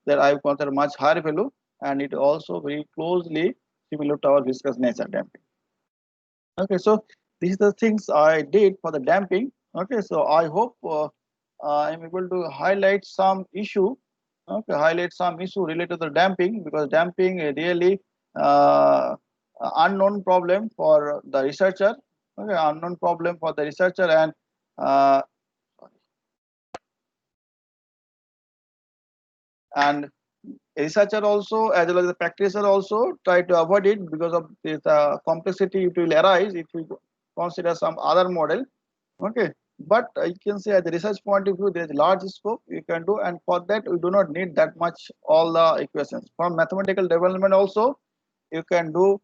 that I have considered much higher value, and it also very closely similar to our viscous nature damping. Okay, so these are the things I did for the damping. Okay, so I hope I am able to highlight some issue. Okay, highlight some issue related to the damping, because damping is really unknown problem for the researcher. Okay, unknown problem for the researcher, and uh, and researcher also, as well as the practitioner also, try to avoid it because of this complexity it will arise if we consider some other model. Okay, but you can say at the research point of view, there is large scope you can do, and for that we do not need that much all the equations. For mathematical development also, you can do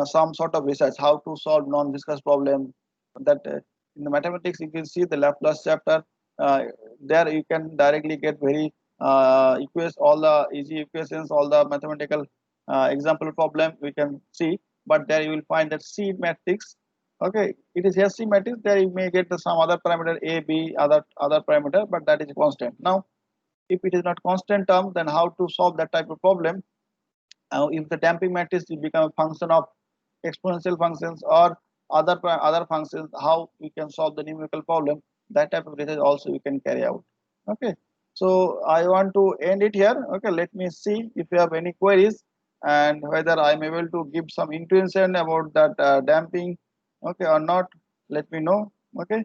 some sort of research how to solve non-viscous problem. That in the mathematics you can see the Laplace chapter. There you can directly get very all the easy equations, all the mathematical example problem we can see. But there you will find that C matrix. Okay, it is SC matrix. There you may get some other parameter A, B, other parameter, but that is constant. Now, if it is not constant term, then how to solve that type of problem? If the damping matrix will become a function of exponential functions or other functions, how we can solve the numerical problem? That type of research also you can carry out. Okay, so I want to end it here. Okay, let me see if you have any queries, and whether I'm able to give some intuition about that damping, okay, or not. Let me know. Okay,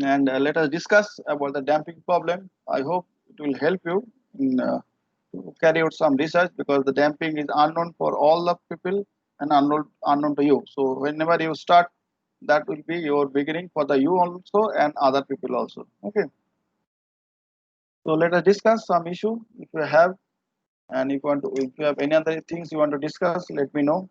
and let us discuss about the damping problem. I hope it will help you in to carry out some research, because the damping is unknown for all the people and unknown to you. So whenever you start, that will be your beginning for the you also and other people also. Okay. So let us discuss some issue if you have, and if you have any other things you want to discuss, let me know.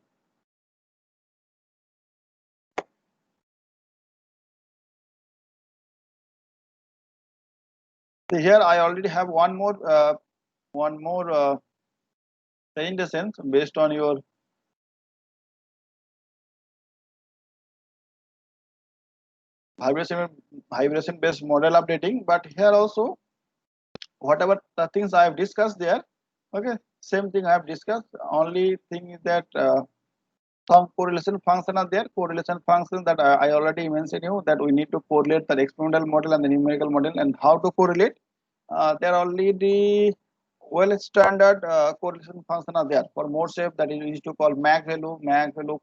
So here I already have one more presentation based on your vibration based model updating. But here also, whatever the things I have discussed there, okay, same thing I have discussed. Only thing is that some correlation function are there. Correlation functions that I already mentioned you, that we need to correlate the experimental model and the numerical model, and how to correlate. There are already well standard correlation function are there for mode shape, that is we used to call mag value,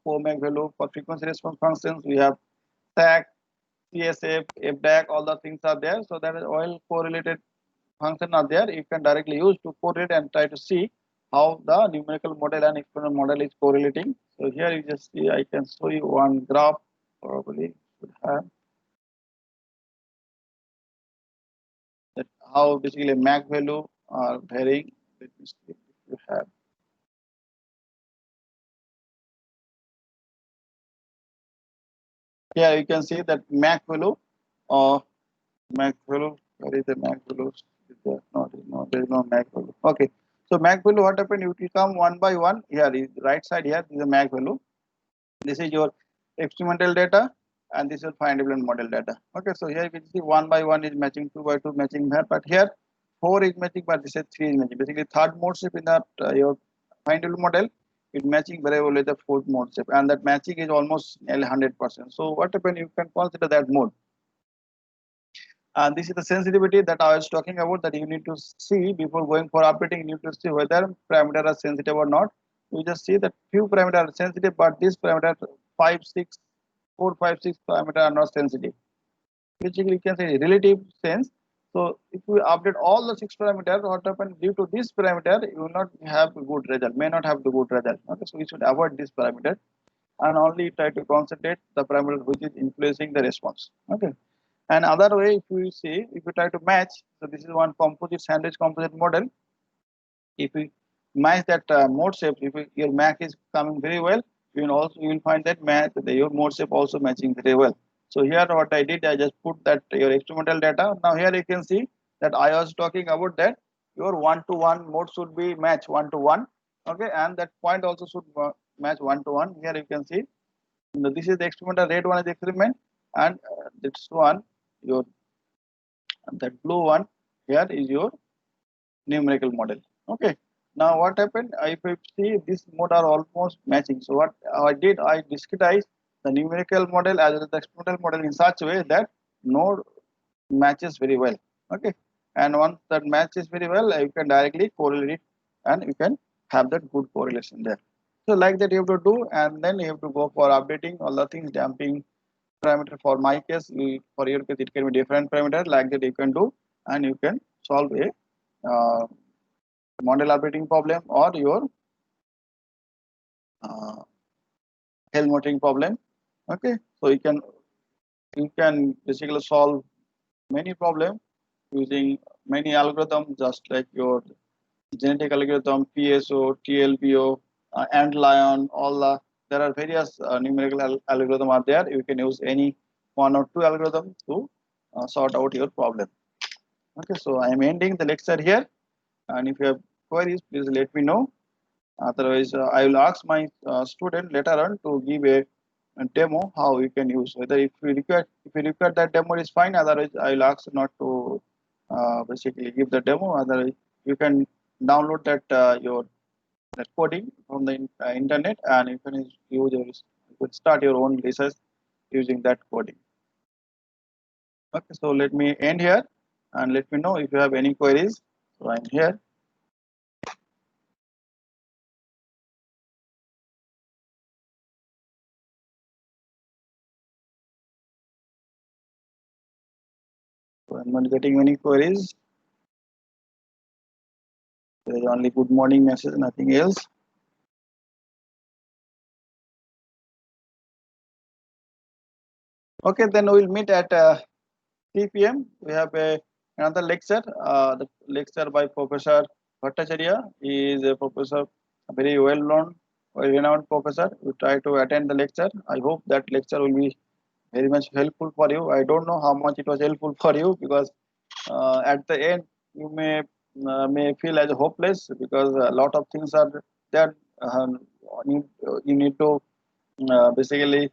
co-mag value. For frequency response functions, we have SAC, CSF, FDAC, all the things are there. So that is well correlated function are there. You can directly use to correlate and try to see how the numerical model and experimental model is correlating. So here you just see, I can show you one graph, probably should have that how basically MAC value are varying. Let me see if you have. Here you can see that MAC value or MAC value. Where is the MAC value? Is there? No, there is no MAC value. Okay. So MAC value, what happened? It will come one by one. Here is right side. Here is the MAC value. This is your experimental data, and this is findable model data. Okay. So here you can see one by one is matching, two by two matching here, but here four is matching, but this is three is matching. Basically, third mode shape in that your findable model is matching very well with the fourth mode shape, and that matching is almost nearly 100%. So what happened? You can consider that mode. And this is the sensitivity that I was talking about, that you need to see before going for updating. You need to see whether parameters are sensitive or not. You just see that few parameters are sensitive, but this parameter 5, 6, 4, 5, 6 parameters are not sensitive. Basically, you can say relative sense. So if we update all the 6 parameters, what happens due to this parameter, you will not have a good result, may not have the good result. Okay, so we should avoid this parameter and only try to concentrate the parameter which is influencing the response. Okay. And other way, if you see, if you try to match, so this is one composite sandwich composite model. If you match that mode shape, if your MAC is coming very well, you will find that your mode shape also matching very well. So here what I did, I just put that your experimental data. Now here you can see that I was talking about that your one-to-one mode should be match one-to-one. Okay, and that point also should match one-to-one. Here you can see this is the experimental, red one is the experiment, and this one your that blue one here is your numerical model. Okay. Now what happened? If I see this mode are almost matching. So what I did, I discretized the numerical model as well as the experimental model in such a way that node matches very well. Okay. And once that matches very well, you can directly correlate it, and you can have that good correlation there. So like that you have to do, and then you have to go for updating all the things, damping parameter. For my case, for your case it can be different parameter, like that you can do, and you can solve a model updating problem or your uh, health monitoring problem. Okay, so you can basically solve many problems using many algorithms, just like your genetic algorithm, PSO, TLPO, and Lion. All there are various numerical algorithms are there. You can use any one or two algorithms to sort out your problem. Okay, so I am ending the lecture here, and if you have queries, please let me know. Otherwise, I will ask my student later on to give a demo how you can use. Whether if you require that demo is fine. Otherwise, I will ask not to basically give the demo. Otherwise, you can download that your that coding from the internet, and you can you could start your own research using that coding. Okay, so let me end here, and let me know if you have any queries. So I'm here. So I'm not getting any queries. There is only good morning message, nothing else. Okay, then we'll meet at 3 p.m. We have another lecture. The lecture by Professor Bhattacharya. He is a professor, a very well-known, well-renowned professor. We try to attend the lecture. I hope that lecture will be very much helpful for you. I don't know how much it was helpful for you, because at the end you may feel as hopeless, because a lot of things are there. You need to basically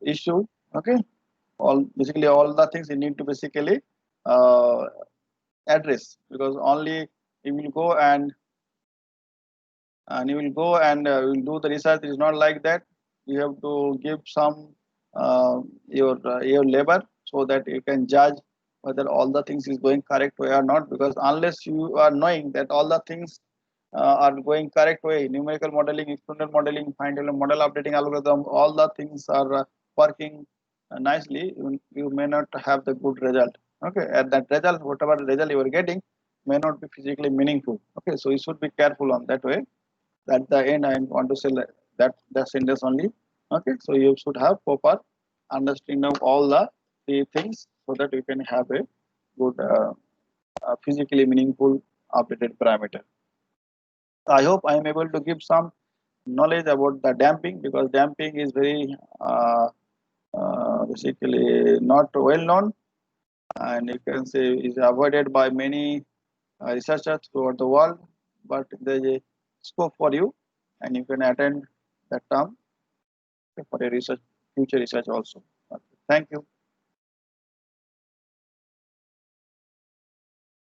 issue. Okay, all the things you need to basically uh, address, because only you will go and you will go and will do the research. It is not like that. You have to give some your labor, so that you can judge whether all the things is going correct way or not, because unless you are knowing that all the things are going correct way, numerical modeling, experimental modeling, final model updating algorithm, all the things are working nicely, you may not have the good result. Okay, at that result, whatever result you are getting, may not be physically meaningful. Okay, so you should be careful on that way. At the end, I want to say that sentence only. Okay, so you should have proper understanding of all the three things so that you can have a good physically meaningful updated parameter. I hope I am able to give some knowledge about the damping, because damping is very basically not well known, and you can say is avoided by many researchers throughout the world, but there is a scope for you, and you can attend that term for a research, future research also. Okay. Thank you.